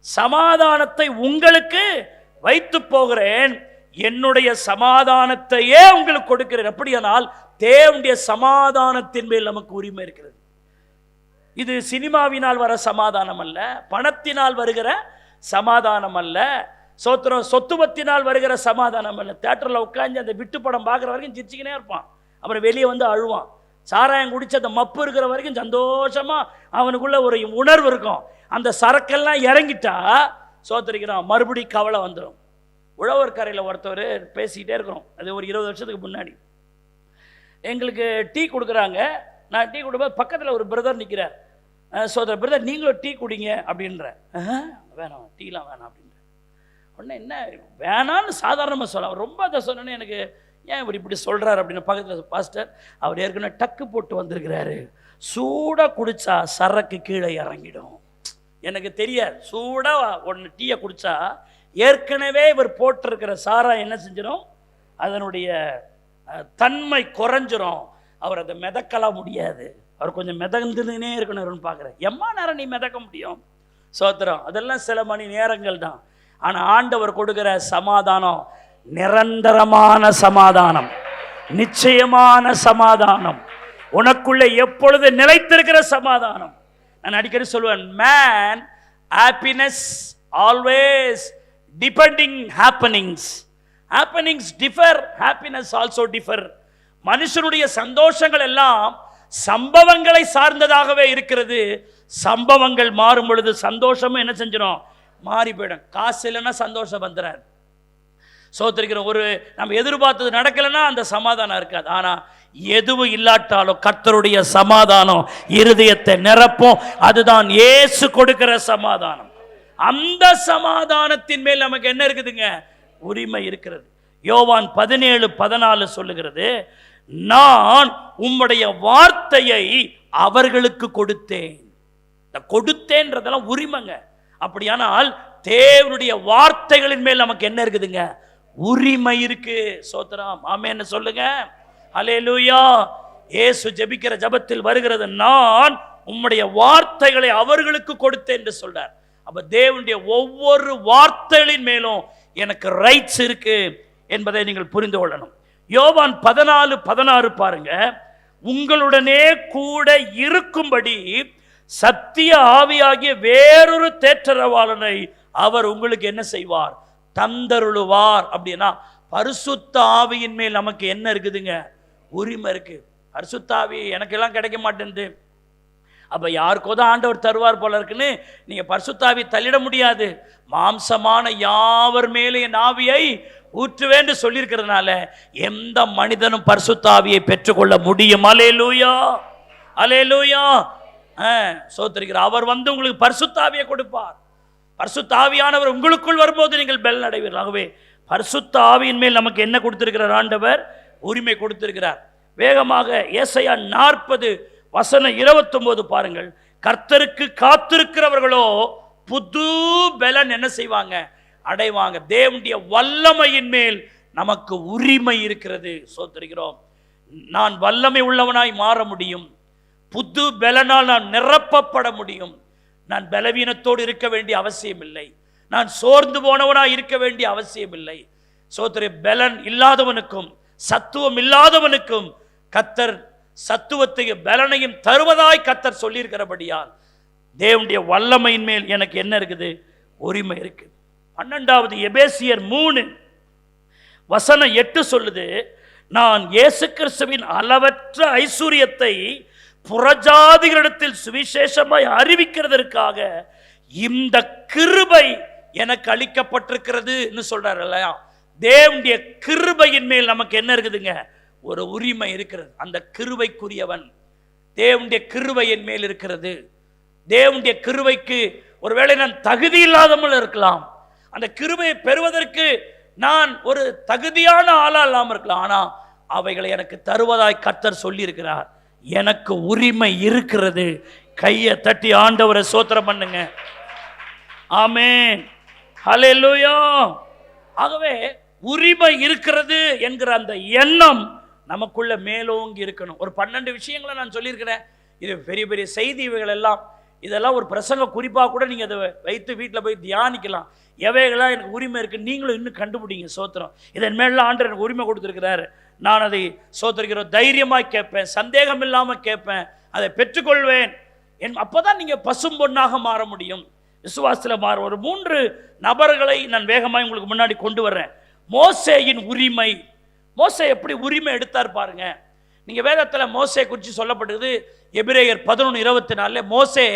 சமாதானத்தை உங்களுக்கு வைத்து போகிறேன், என்னுடைய சமாதானத்தையே உங்களுக்கு கொடுக்கிறேன். அப்படியானால் தேவனுடைய சமாதானத்தின் மேல் நமக்கு உரிமை இருக்கிறது. இது சினிமாவினால் வர சமாதானம் அல்ல, பணத்தினால் வருகிற சமாதானம் அல்ல, சொத்துவத்தினால் வருகிற சமாதானம் அல்ல. தியேட்டரில் உட்காந்து அந்த விட்டு படம் பார்க்குற வரைக்கும் சிரிச்சுக்கினே இருப்பான், அப்புறம் வெளியே வந்து அழுவான். சாராயம் குடிச்சு அந்த மப்பு இருக்கிற வரைக்கும் சந்தோஷமா அவனுக்குள்ள ஒரு உணர்வு இருக்கும். அந்த சரக்கெல்லாம் இறங்கிட்டா சோத்தரிக்கிறான், மறுபடி கவலை வந்துடும். உழவர் கரையில் ஒருத்தவர் பேசிக்கிட்டே இருக்கிறோம். அது ஒரு 20 வருஷத்துக்கு முன்னாடி. எங்களுக்கு டீ கொடுக்குறாங்க. நான் டீ கொடுக்கும்போது பக்கத்தில் ஒரு பிரதர் நிற்கிறார். சோதர பிரதர் நீங்களும் டீ குடிங்க அப்படின்ற. வேணாம், டீலாம் வேணாம் அப்படின்ற. உடனே என்ன வேணான்னு சாதாரணமாக சொல்ல, ரொம்ப அதை சொன்னோன்னே எனக்கு ஏன் இவர் இப்படி சொல்கிறார் அப்படின்னு பக்கத்தில் பாஸ்டர் அவர் ஏற்கனவே டக்கு போட்டு வந்திருக்கிறாரு, சூடாக குடித்தா சரக்கு கீழே இறங்கிடும். எனக்கு தெரியாது, சூடாக ஒன்று டீயை குடித்தா ஏற்கனவே இவர் போட்டிருக்கிற சாரா என்ன செஞ்சிடும், அதனுடைய தன்மை குறைஞ்சிரும். அவர் அதை மிதக்கலாம் முடியாது. அவர் கொஞ்சம் மிதந்துனே இருக்கணும்னு பார்க்குறேன். எம்மா நேரம் நீ மிதக்க முடியும்? சோத்திரம். அதெல்லாம் சில மணி நேரங்கள் தான். ஆனால் ஆண்டவர் கொடுக்கிற சமாதானம் நிரந்தரமான சமாதானம், நிச்சயமான சமாதானம், உனக்குள்ள எப்பொழுது நிலைத்திருக்கிற சமாதானம். நான் அடிக்கடி சொல்லுவேன், man happiness always depending happenings. Happenings differ, happiness also differ. மனுஷனுடைய சந்தோஷங்கள் எல்லாம் சம்பவங்களை சார்ந்ததாகவே இருக்கிறது. சம்பவங்கள் மாறும் பொழுது சந்தோஷமும் என்ன செஞ்சிடும், மாறி போயிடும். காசு இல்லைன்னா சந்தோஷம் வந்துடாது. சோத்திருக்கிற ஒரு நம்ம எதிர்பார்த்தது நடக்கலைன்னா அந்த சமாதானம் இருக்காது. ஆனால் எதுவும் இல்லாட்டாலும் கர்த்தருடைய சமாதானம் இருதயத்தை நிரப்பும். அதுதான் இயேசு கொடுக்கிற சமாதானம். அந்த சமாதானத்தின் மேல் நமக்கு என்ன இருக்குதுங்க, உரிமை இருக்கிறது. யோவான் 17:14 சொல்லுகிறது, நான் உம்முடைய வார்த்தையை அவர்களுக்கு கொடுத்தேன். இந்த கொடுத்தேன்றதெல்லாம் உரிமைங்க. அப்படியானால் தேவனுடைய வார்த்தைகளின் மேல் நமக்கு என்ன இருக்குதுங்க, உரிமை இருக்கு. சோத்திரம், ஆமென் சொல்லுங்க. அல்லேலூயா. இயேசு ஜெபிக்கிற ஜெபத்தில் வருகிறது, நான் உம்முடைய வார்த்தைகளை அவர்களுக்கு கொடுத்தேன் என்று சொல்றார். அப்ப தேவனுடைய ஒவ்வொரு வார்த்தைகளின் மேலும் எனக்கு ரைட்ஸ் இருக்கு என்பதை நீங்கள் புரிந்து கொள்ளணும். யோவான் 14:16 பாருங்க, உங்களுடனே கூட இருக்கும்படி சத்திய ஆவியாகிய வேறொரு தேற்றரவாளனை அவர் உங்களுக்கு என்ன செய்வார், தந்தருளுவார். அப்படின்னா பரிசுத்த ஆவியின் மேல் நமக்கு என்ன இருக்குதுங்க, உரிமை இருக்கு. பரிசுத்த ஆவி எனக்கு எல்லாம் கிடைக்க மாட்டேங்குது, அப்ப யாருக்கோ தான் ஆண்டவர் தருவார் போல இருக்குன்னு நீங்க பரிசுத்த ஆவி தள்ளிட முடியாது. மாம்சமான யாவர் மேலே என் ஆவியை ஊற்றுவேன்னு சொல்லியிருக்கிறதுனால எந்த மனிதனும் பரிசுத்த ஆவியை பெற்றுக்கொள்ள முடியும். அல்லேலூயா, அல்லேலூயா. சோத்திருக்கிறார். அவர் வந்து உங்களுக்கு பரிசுத்த ஆவியை கொடுப்பார். பரிசுத்த ஆவியானவர் உங்களுக்குள் வரும்போது நீங்கள் பெல் அடைவீர்கள். ஆகவே பரிசுத்த ஆவியின் மேல் நமக்கு என்ன கொடுத்திருக்கிறார், ஆண்டவர் உரிமை கொடுத்திருக்கிறார். வேகமாக ஏசாயா 40:29 பாருங்கள். கர்த்தருக்கு காத்திருக்கிறவர்களோ புது பலன் என்ன செய்வாங்க, அடைவாங்க. தேவனுடைய வல்லமையின் மேல் நமக்கு உரிமை இருக்கிறது. சோத்திருக்கிறோம். நான் வல்லமை உள்ளவனாய் மாற முடியும். புது பலனால் நான் நிரப்பப்பட முடியும். நான் பலவீனத்தோடு இருக்க வேண்டிய அவசியம் இல்லை. நான் சோர்ந்து போனவனாய் இருக்க வேண்டிய அவசியம் இல்லை. சோத்திர பலன் இல்லாதவனுக்கும் சத்துவம் இல்லாதவனுக்கும் கர்த்தர் சத்துவத்தையும் பலனையும் தருவதாய் கர்த்தர் சொல்லியிருக்கிறபடியால் தேவனுடைய வல்லமையின் மேல் எனக்கு என்ன இருக்குது, உரிமை இருக்கு. 12வது எபேசியர் 3:8 சொல்லுது, நான் இயேசு கிறிஸ்துவின் அளவற்ற ஐஸ்வரியத்தை புறஜாதிகளிடத்தில் சுவிசேஷமாய் அறிவிக்கிறதற்காக இந்த கிருபை எனக்கு அளிக்கப்பட்டிருக்கிறது சொல்றாரு இல்லையா. தேவனுடைய கிருபையின் மேல் நமக்கு என்ன இருக்குதுங்க, ஒரு உரிமை இருக்கிறது. அந்த கிருபைக்குரியவன். தேவனுடைய கிருபை என் மேல் இருக்கிறது. தேவனுடைய கிருபைக்கு ஒருவேளை நான் தகுதி இல்லாதவள் இருக்கலாம். அந்த கிருபையை பெறுவதற்கு நான் ஒரு தகுதியான ஆளா இல்லாமல் இருக்கலாம். ஆனா அவைகளை எனக்கு தருவதாய் கர்த்தர் சொல்லி இருக்கிறார். எனக்கு உரிமை இருக்கிறது. கையை தட்டி ஆண்டவரை ஸ்தோத்திரம் பண்ணுங்க. ஆமென், ஹல்லேலூயா. ஆகவே உரிமை இருக்கிறது என்கிற அந்த எண்ணம் நமக்குள்ள மேலோங்கி இருக்கணும். ஒரு 12 விஷயங்களை நான் சொல்லியிருக்கிறேன். இது பெரிய பெரிய செய்திகள் எல்லாம், இதெல்லாம் ஒரு பிரசங்க குறிப்பாக கூட நீங்கள் அதை வைத்து வீட்டில் போய் தியானிக்கலாம். எவைகளாக எனக்கு உரிமை இருக்குது நீங்களும் இன்னும் கண்டுபிடிங்க. சோத்திரம். இதன் மேலாம் ஆண்டவர் எனக்கு உரிமை கொடுத்துருக்கிறாரு. நான் அதை சோத்திருக்கிறோம் தைரியமாக கேட்பேன், சந்தேகம் இல்லாமல் கேட்பேன், அதை பெற்றுக்கொள்வேன். அப்போ தான் நீங்கள் பசும் பொன்னாக மாற முடியும், விசுவாசத்தில் மாற. ஒரு 3 நபர்களை நான் வேகமாக உங்களுக்கு முன்னாடி கொண்டு வர்றேன். மோசேயின் உரிமை. மோசே எப்படி உரிமை எடுத்தார் பாருங்க. நீங்கள் வேதத்தில் மோசே குறித்து சொல்லப்பட்டது எபிரேயர் 11:24. மோசே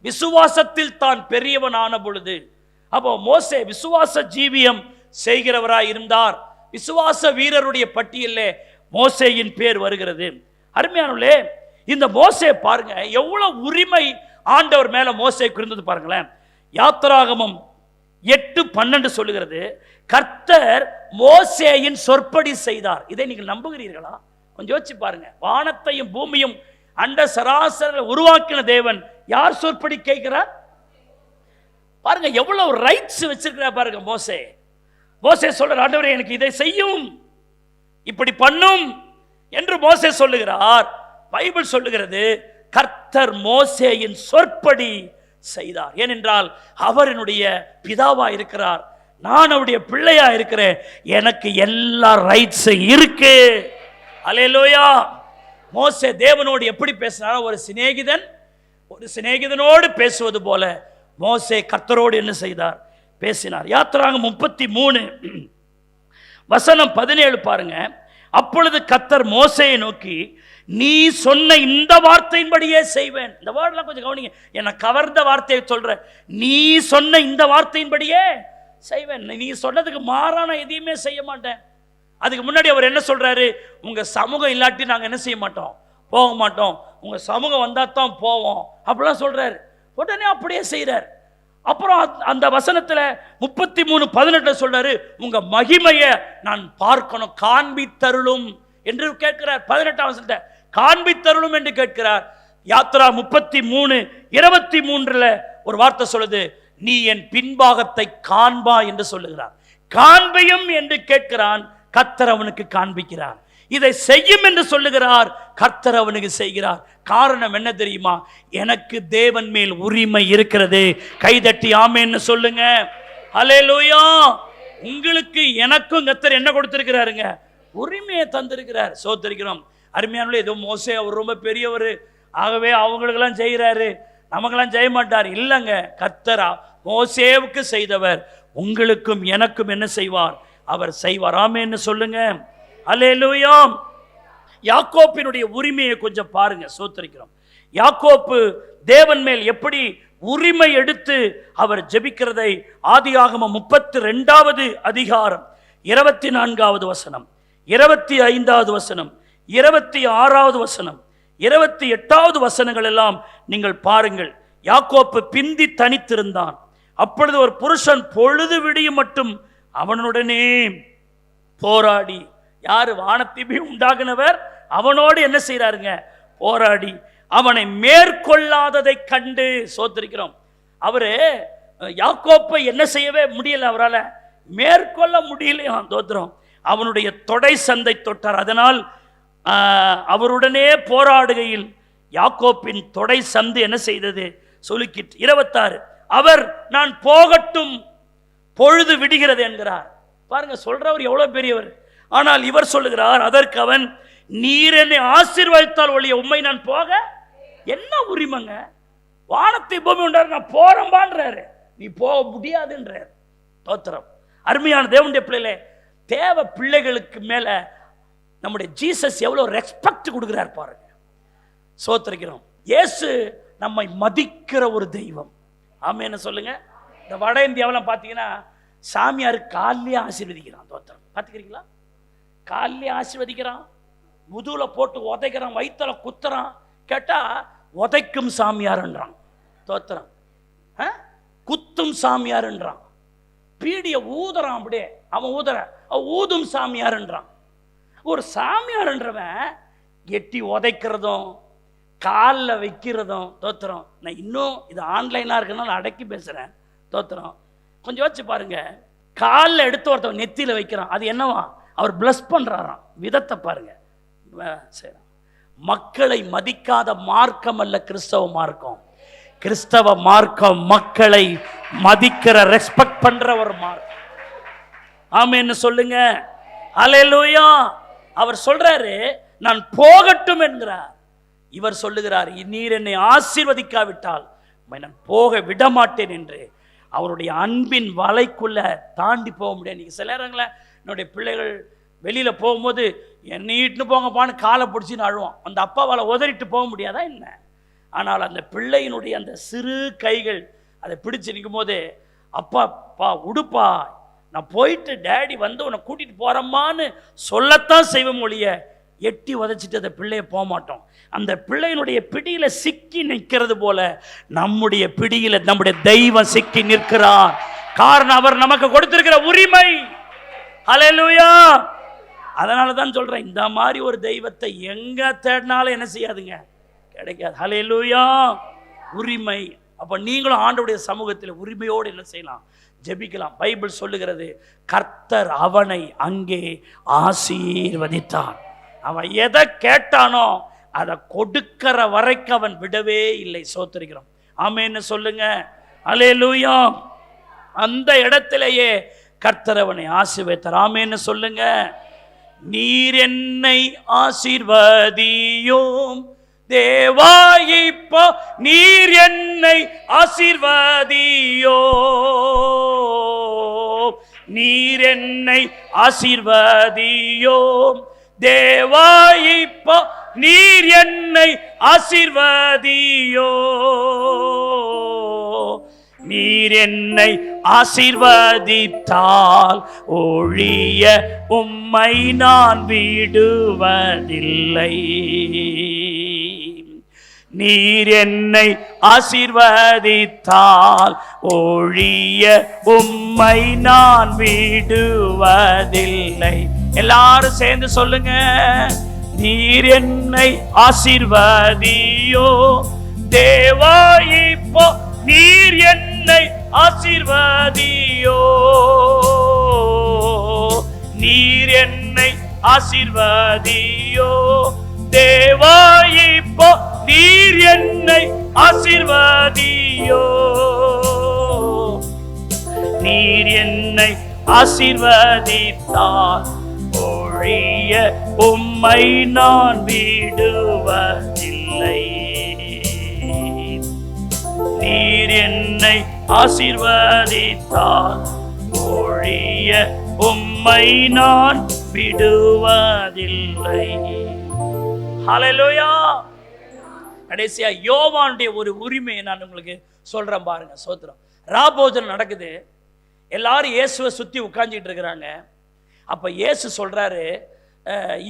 விசுவாசத்தில் தான் பெரியவன் ஆன பொழுது. அப்போ மோசே விசுவாச ஜீவியம் செய்கிறவராய் இருந்தார். விசுவாச வீரருடைய பட்டியலிலே மோசேயின் பேர் வருகிறது. அருமையானவர்களே, இந்த மோசே பாருங்க எவ்வளவு உரிமை ஆண்டவர் மேல மோசேக்கு இருந்தது பாருங்களேன். யாத்திராகமம் 8:12 சொல்லுகிறது, கர்த்தர் மோசேயின் சொற்படி செய்தார். இதை நீங்கள் நம்புகிறீர்களா? கொஞ்சம் யோசிச்சு பாருங்க. வானத்தையும் பூமியும் அண்ட சராசர உருவாக்கின தேவன் யார் சொற்படி கேட்கிறார் பாருங்க. எவ்வளவு ரைட்ஸ் வச்சிருக்கிறார் பாருங்க மோசே. மோசே சொல்ற, ஆண்டவரே எனக்கு இதை செய்யும், இப்படி பண்ணும் என்று மோசே சொல்லுகிறார். பைபிள் சொல்லுகிறது கர்த்தர் மோசேயின் சொற்படி செய்தார். ஏனென்றால் அவர் என்னுடைய பிதாவா இருக்கிறார், நான் அவருடைய பிள்ளையா இருக்கிறேன், எனக்கு எல்லா ரைட்ஸ் இருக்கு. அல்லேலூயா. மோசே தேவனோடு எப்படி பேசினார்? ஒரு சிநேகிதனோடு பேசுவது போல மோசே கர்த்தரோடு என்ன செய்தார்? பேசினார். யாத்திராகமம் 33:17 பாருங்க. அப்பொழுது கர்த்தர் மோசேயை நோக்கி, நீ சொன்ன இந்த வார்த்தையின்படியே செய்வேன். இந்த வார்த்தைலாம் கொஞ்சம் கவனிங்க, என்னை கவர்ந்த வார்த்தையை சொல்ற. நீ சொன்ன இந்த வார்த்தையின்படியே செய்வேன். நீ சொன்னதுக்கு மாறான எதையுமே செய்ய மாட்டேன். அதுக்கு முன்னாடி அவர் என்ன சொல்றாரு? உங்க சமூகம் இல்லாட்டி நாங்கள் என்ன செய்ய மாட்டோம், போக மாட்டோம். உங்க சமூகம் வந்தா தான் போவோம் அப்படிலாம் சொல்றாரு. உடனே அப்படியே செய்யறார். அப்புறம் அந்த வசனத்துல 33:18 சொல்றாரு, உங்க மகிமையை நான் பார்க்கணும், காண்பித்தருளும் என்று கேட்கிறார். 18ஆம் வசனத்தை காண்பித்தருளும் என்று கேட்கிறார். யாத்ரா 33:23 ஒரு வார்த்தை சொல்லுது, நீ என் பின்பாகத்தை காண்பா என்று சொல்லுகிறார். காண்பையும் என்று கேட்கிறான், கர்த்தர் அவனுக்கு காண்பிக்கிறார். இதை செய்யும் என்று சொல்லுகிறார், கர்த்தர் அவனுக்கு செய்கிறார். காரணம் என்ன தெரியுமா? எனக்கு தேவன் மேல் உரிமை இருக்கிறது. கைதட்டி ஆமென்னு சொல்லுங்க. அல்லேலூயா. உங்களுக்கு எனக்கும் கர்த்தர் என்ன கொடுத்திருக்கிறாருங்க? உரிமையை தந்திருக்கிறார். சோதரிக்கிறோம். அருமையானவர்களே, ஏதோ மோசே அவர் ரொம்ப பெரியவர், ஆகவே அவங்களுக்கெல்லாம் செய்கிறாரு, நமக்கெல்லாம் செய்ய மாட்டார். இல்லைங்க, கர்த்தரா மோசேவுக்கு செய்தவர் உங்களுக்கும் எனக்கும் என்ன செய்வார்? அவர் செய்வார். ஆமென்னு சொல்லுங்க. அல்லேலூயா. யாக்கோப்பினுடைய உரிமையை கொஞ்சம் பாருங்க. சோதரிக்கிறோம். யாக்கோப்பு தேவன் மேல் எப்படி உரிமை எடுத்து அவர் ஜெபிக்கிறதை ஆதியாகமம் 32வது அதிகாரம் 24வது வசனம், 25வது வசனம், 26வது வசனம், 28வது வசனங்கள் எல்லாம் நீங்கள் பாருங்கள். யாக்கோப்பு பிந்தி தனித்திருந்தான். அப்பொழுது ஒரு புருஷன் பொழுது விடியும் மட்டும் அவனுடனே போராடி, யாரு? வானத்திபி உண்டாகினவர் அவனோடு என்ன செய்யறாருங்க? போராடி அவனை மேற்கொள்ளாததை கண்டு. சோதரிக்கிறோம். அவரு யாக்கோப்பை என்ன செய்யவே முடியல, அவரால் மேற்கொள்ள முடியலையா? தோத்திரம். அவனுடைய தொடை சந்தை தொட்டார். அதனால் அவருடனே போராடுகையில் யாக்கோப்பின் தொடை சந்து என்ன செய்தது? சுலுக்கிட்டு. 26 அவர் நான் போகட்டும், பொழுது விடுகிறது என்கிறார். பாருங்க, சொல்றவர் எவ்வளவு பெரியவர். ஆனால் இவர் சொல்லுகிறார், அதற்கு அவன், நீர் என்னை ஆசீர்வதித்தால் ஒழிய உம்மை நான் போக என்ன உரிமைங்க? வானத்தை பூமி உண்டாரு, நான் போறேன்பான்றாரு, நீ போக முடியாதுன்றார். தோத்திரம். அருமையான தேவனுடைய பிள்ளைகளே, தேவ பிள்ளைகளுக்கு மேல நம்முடைய ஜீசஸ் எவ்வளவு ரெஸ்பெக்ட் கொடுக்கிறார் பாருங்க. சோத்திரிக்கிறோம். இயேசு நம்மை மதிக்கிற ஒரு தெய்வம். ஆமென்னு சொல்லுங்க. இந்த வட இந்தியாவெல்லாம் பார்த்தீங்கன்னா சாமியார் காலிலே ஆசீர்வதிக்கிறான். தோத்திரம். பார்த்துக்கிறீங்களா? காலிலே ஆசீர்வதிக்கிறான், முதுகுல போட்டு உதைக்கிறான், வயிற்றுல குத்துறான். கேட்டா உதைக்கும் சாமியார்ன்றான். தோத்திரம். குத்தும் சாமியார்ன்றான். பீடிய ஊதுறான். அப்படியே அவன் ஊதும் சாமியார்ன்றான். ஒரு சாமியார்ன்றவன் எட்டி உதைக்கிறதும் காலில் வைக்கிறதும். தோத்திரம். நான் இன்னும் இது ஆன்லைனாக இருக்கனால அடக்கி பேசுகிறேன். தோத்திரம். கொஞ்சம் யோசிச்சு பாருங்க. காலில் எடுத்து ஒருத்தவன் நெத்தியில் வைக்கிறான், அது என்னவா? அவர் பிளஸ் பண்ணுறாராம். விதத்தை பாருங்க. சரி, மக்களை மதிக்காத மார்க்கம் அல்ல கிறிஸ்தவ மார்க்கம். கிறிஸ்தவ மார்க்கம் மக்களை மதிக்கிற, ரெஸ்பெக்ட் பண்ற ஒரு மார்க்கம். ஆமென்னு சொல்லுங்க. அல்லேலூயா. அவர் சொல்றாரு, நான் போகட்டும் என்கிறார். இவர் சொல்லுகிறார், நீர் என்னை ஆசீர்வதிக்காவிட்டால் நான் போக விட மாட்டேன் என்று. அவருடைய அன்பின் வலைக்குள்ள தாண்டி போக முடியாது. நீங்க சில நேரங்கள என்னுடைய பிள்ளைகள் வெளியில போகும்போது என்னை இட்டுன்னு போங்கப்பான்னு காலை பிடிச்சின்னு அழுவோம். அந்த அப்பாவால் உதறிட்டு போக முடியாதா என்ன? ஆனால் அந்த பிள்ளையினுடைய அந்த சிறு கைகள் அதை பிடிச்சு நிற்கும் போது, அப்பா பா உடுப்பா, நான் போயிட்டு டேடி வந்து உன்னை கூட்டிட்டு போறம்மான்னு சொல்லத்தான் செய்வோம் ஒழிய எட்டி உதைச்சிட்டு அந்த பிள்ளைய போக மாட்டோம். அந்த பிள்ளையினுடைய பிடியில சிக்கி நிற்கிறது போல நம்முடைய பிடியில நம்முடைய தெய்வம் சிக்கி நிற்கிறார். காரணம் அவர் நமக்கு கொடுத்திருக்கிற உரிமை. ஹல்லேலூயா. அதனால தான் சொல்றேன், இந்த மாதிரி ஒரு தெய்வத்தை எங்க தேடினாலும் என்ன செய்யாதுங்க, கிடைக்காது. ஹல்லேலூயா. உரிமை. அப்ப நீங்களும் ஆண்டவருடைய சமூகத்தில் உரிமையோடு என்ன செய்யலாம், ஜெபிக்கலாம். பைபிள் சொல்லுகிறது, கர்த்தர் அவனை அங்கே ஆசீர்வதித்தார். அவன் எதை கேட்டானோ அதை கொடுக்கிற வரைக்கும் அவன் விடவே இல்லை. சோத்திரிக்கிறோம். ஆமென்னு சொல்லுங்க. அல்லேலூயா. அந்த இடத்திலேயே கர்த்தர் அவனை ஆசீர்வதித்தார். ஆமென்னு சொல்லுங்க. நீர் என்னை ஆசீர்வதியும் தேவா, இப்போ நீர் என்னை ஆசீர்வதியோ, நீர் என்னை ஆசீர்வதியோ தேவா, இப்போ நீர் என்னை ஆசீர்வதியோ, நீர் என்னை ஆசீர்வதித்தால் ஒழிய உம்மை நான் விடுவதில்லை. நீர் என்னை ஆசீர்வதித்தால் ஒழிய உம்மை நான் விடுவதில்லை. எல்லாரும் சேர்ந்து சொல்லுங்க. நீர் என்னை ஆசீர்வதியோ தேவா, இப்போ நீர் என்னை ஆசீர்வதியோ, நீர் என்னை ஆசீர்வதியோ தேவா, இப்போ நீர் என்னை ஆசீர்வதியோ, நீர் என்னை ஆசீர்வதித்தால் ஒழிய உம்மை நான் விடுவதில்லை. நீர் என்னை ஆசீர்வதித்தால் ஒழிய உம்மை நான் விடுவதில்லை. ஹல்லேலூயா. கடைசியா யோவானுடைய ஒரு உரிமையை நான் உங்களுக்கு சொல்றேன் பாருங்க. சோத்திரம். ராபோஜனம் நடக்குது. எல்லாரும் இயேசுவை சுத்தி உட்கார்ந்துட்டு இருக்கிறாங்க. அப்ப இயேசு சொல்றாரு,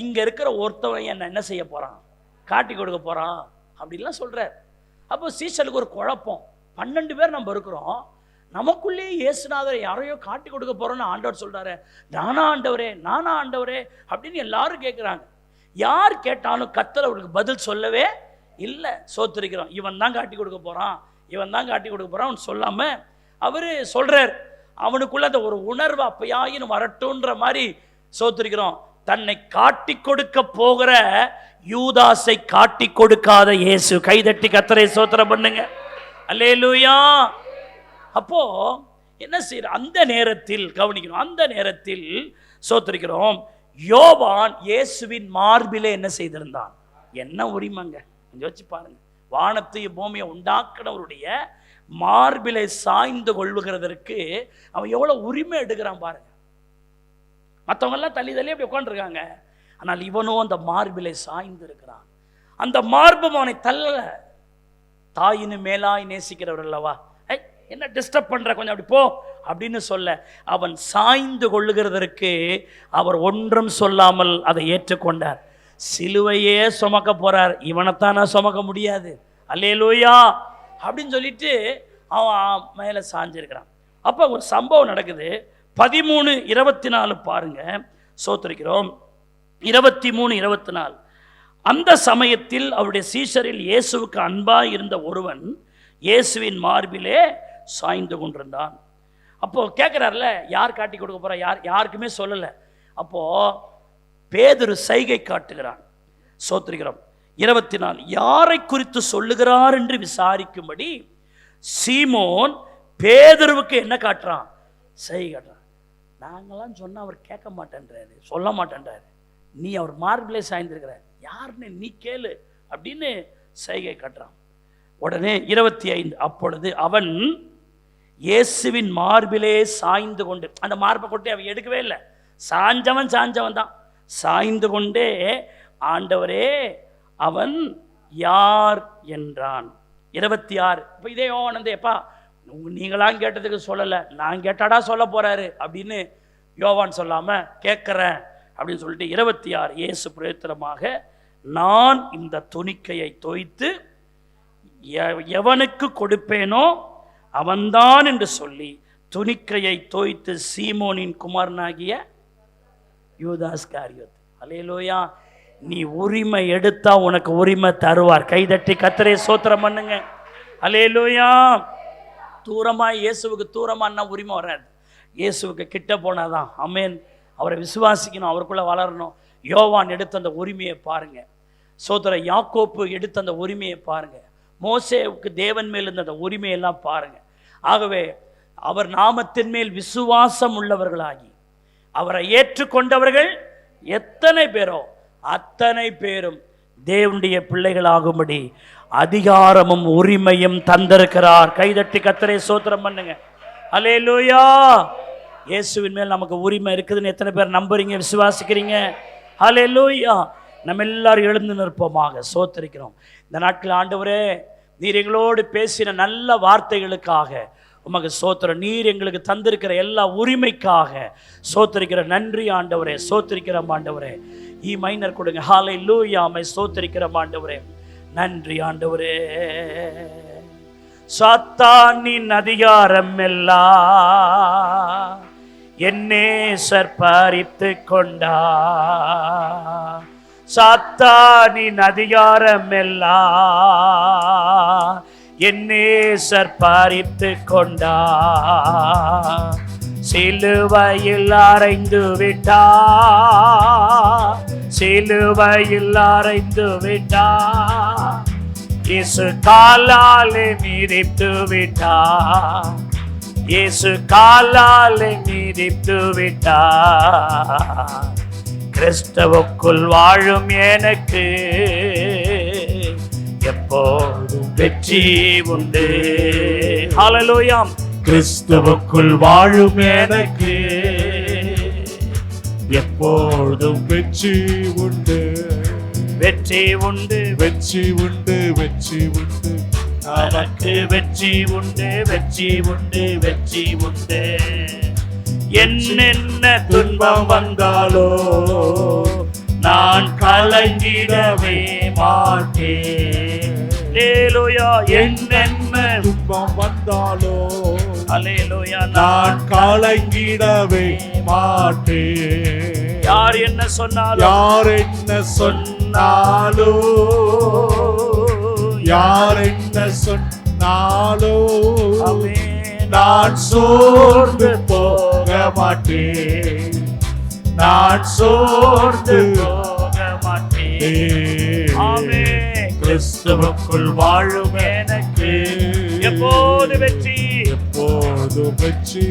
இங்க இருக்கிற ஒருத்தவன் என்ன செய்ய போறான், காட்டி கொடுக்க போறான் அப்படின்லாம் சொல்றாரு. அப்போ சீசலுக்கு ஒரு குழப்பம். 12 பேர் நம்ம இருக்கிறோம், நமக்குள்ளேயே இயேசுநாதரை யாரையோ காட்டி கொடுக்க போறோம்னு ஆண்டவர் சொல்றாரு. நானா ஆண்டவரே, நானா ஆண்டவரே அப்படின்னு எல்லாரும் கேட்குறாங்க. யார் கேட்டாலும் கர்த்தர் அவருக்கு பதில் சொல்லவே இல்லை. சோத்திருக்கிறோம். இவன் தான் காட்டி கொடுக்க போறான், இவன் தான் காட்டி கொடுக்க போறான் சொல்லாம அவரு சொல்றார். அவனுக்குள்ள அந்த ஒரு உணர்வு அப்பயாயினும் வரட்டும்ன்ற மாதிரி சோத்திருக்கிறோம். தன்னை காட்டி கொடுக்க போகிற யூதாசை காட்டி கொடுக்காத இயேசு. கைதட்டி கர்த்தரை ஸ்தோத்திரம் பண்ணுங்க. அல்லேலூயா. அப்போ என்ன செய்யற, அந்த நேரத்தில் கவனிக்கணும், அந்த நேரத்தில் சோத்திருக்கிறோம், யோவான் இயேசுவின் மார்பிலே என்ன செய்திருந்தான். என்ன உரிமைங்க, யோசிச்சு பாருங்க. வானத்தையும் பூமியை உண்டாக்குனவருடைய மார்பிலை சாய்ந்து கொள்ளுகிறதற்கு அவன் எவ்வளவு உரிமை எடுக்கிறான் பாருங்க. மற்றவங்க எல்லாம் தள்ளி தள்ளி அப்படி உட்காந்துருக்காங்க, ஆனால் இவனும் அந்த மார்பிலை சாய்ந்து இருக்கிறான். அந்த மார்பும் அவனை தள்ளல. தாயினு மேலாய் நேசிக்கிறவர் அல்லவா, என்ன டிஸ்டர்ப் பண்ற, கொஞ்சம் அப்படி போ அப்படின்னு சொல்ல அவன் சாய்ந்து கொள்ளுகிறதற்கு அவர் ஒன்றும் சொல்லாமல் அதை ஏற்றுக்கொண்டார். சிலுவையே சுமக்க போறார், இவனைத்தான் நான் சுமக்க முடியாது, அல்லேலூயா அப்படின்னு சொல்லிட்டு அவன் மேல சாஞ்சிருக்கிறான். அப்ப ஒரு சம்பவம் நடக்குது. 13:24 பாருங்க. சோத்திருக்கிறோம். 23:24. அந்த சமயத்தில் அவருடைய சீஷரில் இயேசுவுக்கு அன்பாய் இருந்த ஒருவன் இயேசுவின் மார்பிலே சாய்ந்து கொண்டிருந்தான். அப்போ கேட்கிறார்ல, யார் காட்டி கொடுக்க போறா, யாருக்குமே சொல்லல. அப்போ பேதுரு சைகை காட்டுகிறான். சோத்திருக்கிறோம். 24. யாரை குறித்து சொல்லுகிறார் என்று விசாரிக்கும்படி சீமோன் பேதுருவுக்கு என்ன காட்டுறான், சைகை காட்டுறான். நாங்களாம் சொன்னா அவர் கேட்க மாட்டேன்றாரு, சொல்ல மாட்டேன்றாரு, நீ அவர் மார்பிலே சாய்ந்திருக்கிற, யாருன்னு நீ கேளு அப்படின்னு சைகை காட்டுறான். உடனே 25. அப்பொழுது அவன் இயேசுவின் மார்பிலே சாய்ந்து கொண்டு, அந்த மார்பை கொண்டு அவன் எடுக்கவே இல்லை, சாஞ்சவன் தான், சாய்ந்து கொண்டே ஆண்டவரே அவன் யார் என்றான். 26. இப்போ இதே யோவான் எப்பா நீங்களாம் கேட்டதுக்கு சொல்லலை, நான் கேட்டாடா சொல்ல போகிறாரு அப்படின்னு யோவான் சொல்லாமல் கேட்குறேன் அப்படின்னு சொல்லிட்டு 26 இயேசு பிரயோத்தனமாக நான் இந்த துணிக்கையை தோய்த்து எவனுக்கு கொடுப்பேனோ அவன்தான் என்று சொல்லி துணிக்கையை தோய்த்து சீமோனின் குமாரனாகிய யூதாஸ் காரியோத். அல்லேலூயா. நீ உரிமை எடுத்தா உனக்கு உரிமை தருவார். கைதட்டி கர்த்தரை ஸ்தோத்திரம் பண்ணுங்க. அல்லேலூயா. தூரமாக இயேசுவுக்கு தூரமான உரிமை வராது, இயேசுவுக்கு கிட்ட போனாதான். ஆமென். அவரை விசுவாசிக்கணும், அவருக்குள்ள வளரணும். யோவான் எடுத்த அந்த உரிமையை பாருங்க. சோதர யாக்கோப்பு எடுத்த அந்த உரிமையை பாருங்க. மோசேவுக்கு தேவன் மேல் இருந்த அந்த உரிமையெல்லாம் பாருங்க. ஆகவே அவர் நாமத்தின் மேல் விசுவாசம் உள்ளவர்களாகி அவரை ஏற்றுக்கொண்டவர்கள் எத்தனை பேரோ அத்தனை பேரும் தேவனுடைய பிள்ளைகளாகும்படி அதிகாரமும் உரிமையும் தந்திருக்கிறார். கைதட்டி கர்த்தரை ஸ்தோத்திரம் பண்ணுங்க. அல்லேலூயா. இயேசுவின் மேல் நமக்கு உரிமை இருக்குதுன்னு எத்தனை பேர் நம்புறீங்க, விசுவாசிக்கிறீங்க? அல்லேலூயா. நம்ம எல்லாரும் எழுந்து நிற்போமாக ஸ்தோத்திரிக்கிறோம். இந்த நாட்கள் ஆண்டவரே, நீர் எங்களோடு பேசின நல்ல வார்த்தைகளுக்காக உமக்கு ஸ்தோத்திரம். நீர் எங்களுக்கு தந்திருக்கிற எல்லா உரிமைக்காக ஸ்தோத்திரிக்கிற. நன்றி ஆண்டவரே, ஸ்தோத்திரிக்கிறோம் ஆண்டவரே. ஈ மைனர் கொடுங்க. ஹல்லேலூயா. மை ஸ்தோத்திரிக்கிறோம் ஆண்டவரே. நன்றி ஆண்டவரே. சாத்தானின் அதிகாரம் எல்லாம் என்னேசர் பறித்து கொண்டா. சாத்தானின் அதிகாரம் எல்லாம் என்னேசர் பறித்து கொண்டா. சிலுவையில் அறைந்து விட்டா, சிலுவையில் அறைந்து விட்டா. இயேசு காலாலே மிதித்து விட்டா, இயேசு காலாலே மிதித்து விட்டா. கிறிஸ்துவுக்குள் வாழும் எனக்கு எப்போதும் வெற்றி உண்டு. ஹல்லேலூயா. கிறிஸ்துவுக்குள் வாழும் எனக்கு எப்போதும் வெற்றி உண்டு, வெற்றி உண்டு, வெற்றி உண்டு, வெற்றி உண்டு. எனக்கு வெற்றி உண்டு, வெற்றி உண்டு, வெற்றி உண்டு. என்னென்ன துன்பம் வந்தாலோ நான் கலங்கிடவே மாட்டேன். அல்லேலூயா. என்னென்ன துன்பம் வந்தாலோ அல்லேலூயா நான் கலங்கிடவே மாட்டேன். யார் என்ன சொன்னாலும், யார் என்ன சொன்னாலோ, யார் என்ன சொன்னாலோ நான் சோர்ந்து போக மாட்டேன், நான் சோர்ந்து போக மாட்டேன். ஆமென். கிறிஸ்துவுக்குள் வாழும் எனக்கு எப்போது வெற்றி, எப்போது வெற்றி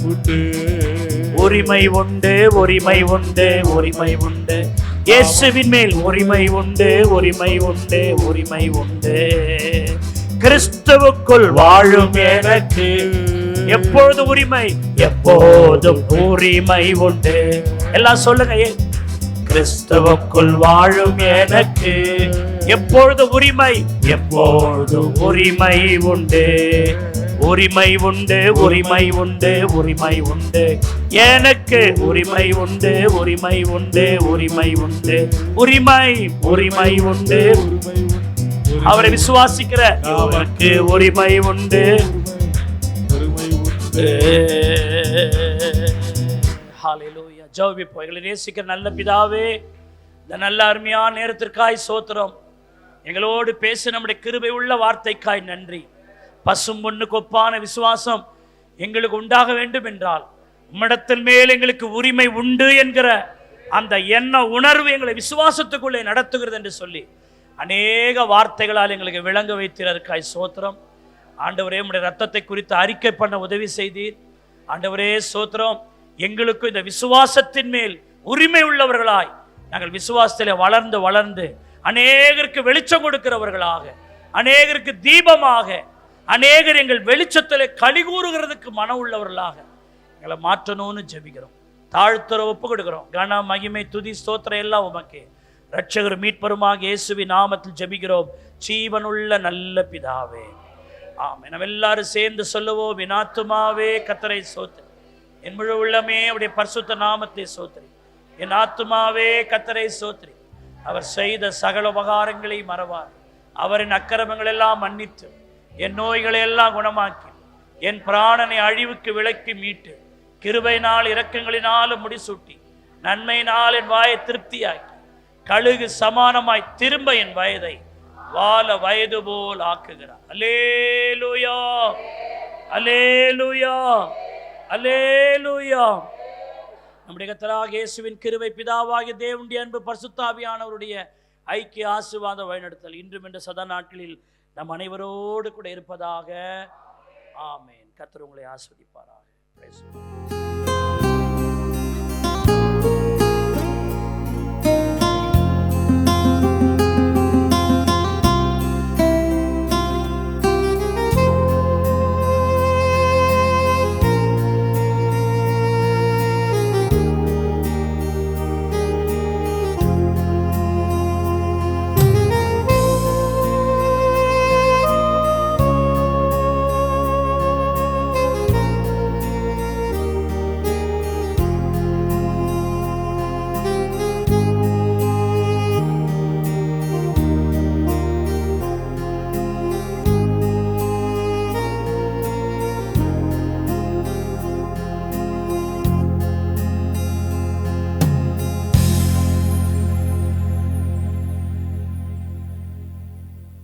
உண்டு. உரிமை உண்டு, உரிமை உண்டு, உரிமை உண்டு. இயேசுவின் மேல் உரிமை உண்டு, உரிமை உண்டு, உரிமை உண்டு. கிறிஸ்துவுக்குள் வாழும் எனக்கு எப்பொழுது உரிமை, எப்போதும் உரிமை உண்டு. எல்லாம் சொல்லுங்க. கிறிஸ்துவுக்குள் வாழும் எனக்கு எப்பொழுது உரிமை, எப்போதும் உரிமை உண்டு, உரிமை உண்டு, உரிமை உண்டு, உரிமை உண்டு. எனக்கு உரிமை உண்டு, உரிமை உண்டு, உரிமை உண்டு, உரிமை, உரிமை உண்டு. அவரை விசுவாசிக்கிற அவருக்கு உரிமை உண்டு. ஹல்லேலூயா. ஜெபிப்போம். எங்களை நேசிக்கிற நல்ல பிதாவே, இந்த நல்ல அருமையான நேரத்திற்காய் ஸ்தோத்திரம். எங்களோடு பேச நம்முடைய கிருபை உள்ள வார்த்தைக்காய் நன்றி. பசும் பொன்னுக்கு ஒப்பான விசுவாசம் எங்களுக்கு உண்டாக வேண்டும் என்றால் உம்மிடத்தின் மேல் எங்களுக்கு உரிமை உண்டு என்கிற அந்த எண்ண உணர்வு எங்களை விசுவாசத்துக்குள்ளே நடத்துகிறது என்று சொல்லி அநேக வார்த்தைகளால் எங்களுக்கு விளங்க வைத்திருக்காய் ஸ்தோத்திரம். ஆண்டவரே, உம்முடைய ரத்தத்தை குறித்து அறிக்கை பண்ண உதவி செய்தீர். ஆண்டவரே ஸ்தோத்திரம். எங்களுக்கு இந்த விசுவாசத்தின் மேல் உரிமை உள்ளவர்களாய் நாங்கள் விசுவாசத்திலே வளர்ந்து வளர்ந்து அநேகருக்கு வெளிச்சம் கொடுக்கிறவர்களாக, அநேகருக்கு தீபமாக, அநேகர் எங்கள் வெளிச்சத்திலே களி கூறுகிறதுக்கு மனம் உள்ளவர்களாக எங்களை மாற்றணும்னு ஜெபிக்கிறோம். தாழ்த்துற ஒப்பு கொடுக்கிறோம். கன மகிமை துதி ஸ்தோத்திரம் எல்லாம் உமக்கே. இரட்சகர் மீட்பருமாக இயேசுவின் நாமத்தில் ஜெபிக்கிறோம். ஜீவனுள்ள நல்ல பிதாவே, ஆமென். நம்ம எல்லாரும் சேர்ந்து சொல்லுவோம், என் ஆத்துமாவே கர்த்தரை ஸ்தோத்திரி, என் முழு உள்ளமே அவருடைய பரிசுத்த நாமத்தை ஸ்தோத்திரி. என் ஆத்துமாவே கர்த்தரை ஸ்தோத்திரி, அவர் செய்த சகல உபகாரங்களை மறவார். அவரின் அக்கிரமங்கள் எல்லாம் மன்னித்து என் நோய்களை எல்லாம் குணமாக்கி என் பிராணனை அழிவுக்கு விலக்கி மீட்டு கிருபையினால் இரக்கங்களினாலும் முடிசூட்டி நன்மையினால் என் வாயை திருப்தியாக்கி கழுகு சமானமாய் திரும்ப என் வயதை வால வயது போல் ஆக்குகிறார். அல்லேலூயா, அல்லேலூயா, அல்லேலூயா. நம்முடைய கர்த்தராகிய இயேசுவின் கிருபை, பிதாவாகிய தேவனுடைய அன்பு, பரிசுத்த ஆவியானவருடைய ஐக்கிய ஆசீர்வாத வழிநடத்தல் இன்றும் என்ற சதா நாட்களில் நம் அனைவரோடு கூட இருப்பதாக. ஆமென். கர்த்தர் உங்களை ஆசீர்வதிப்பாராக.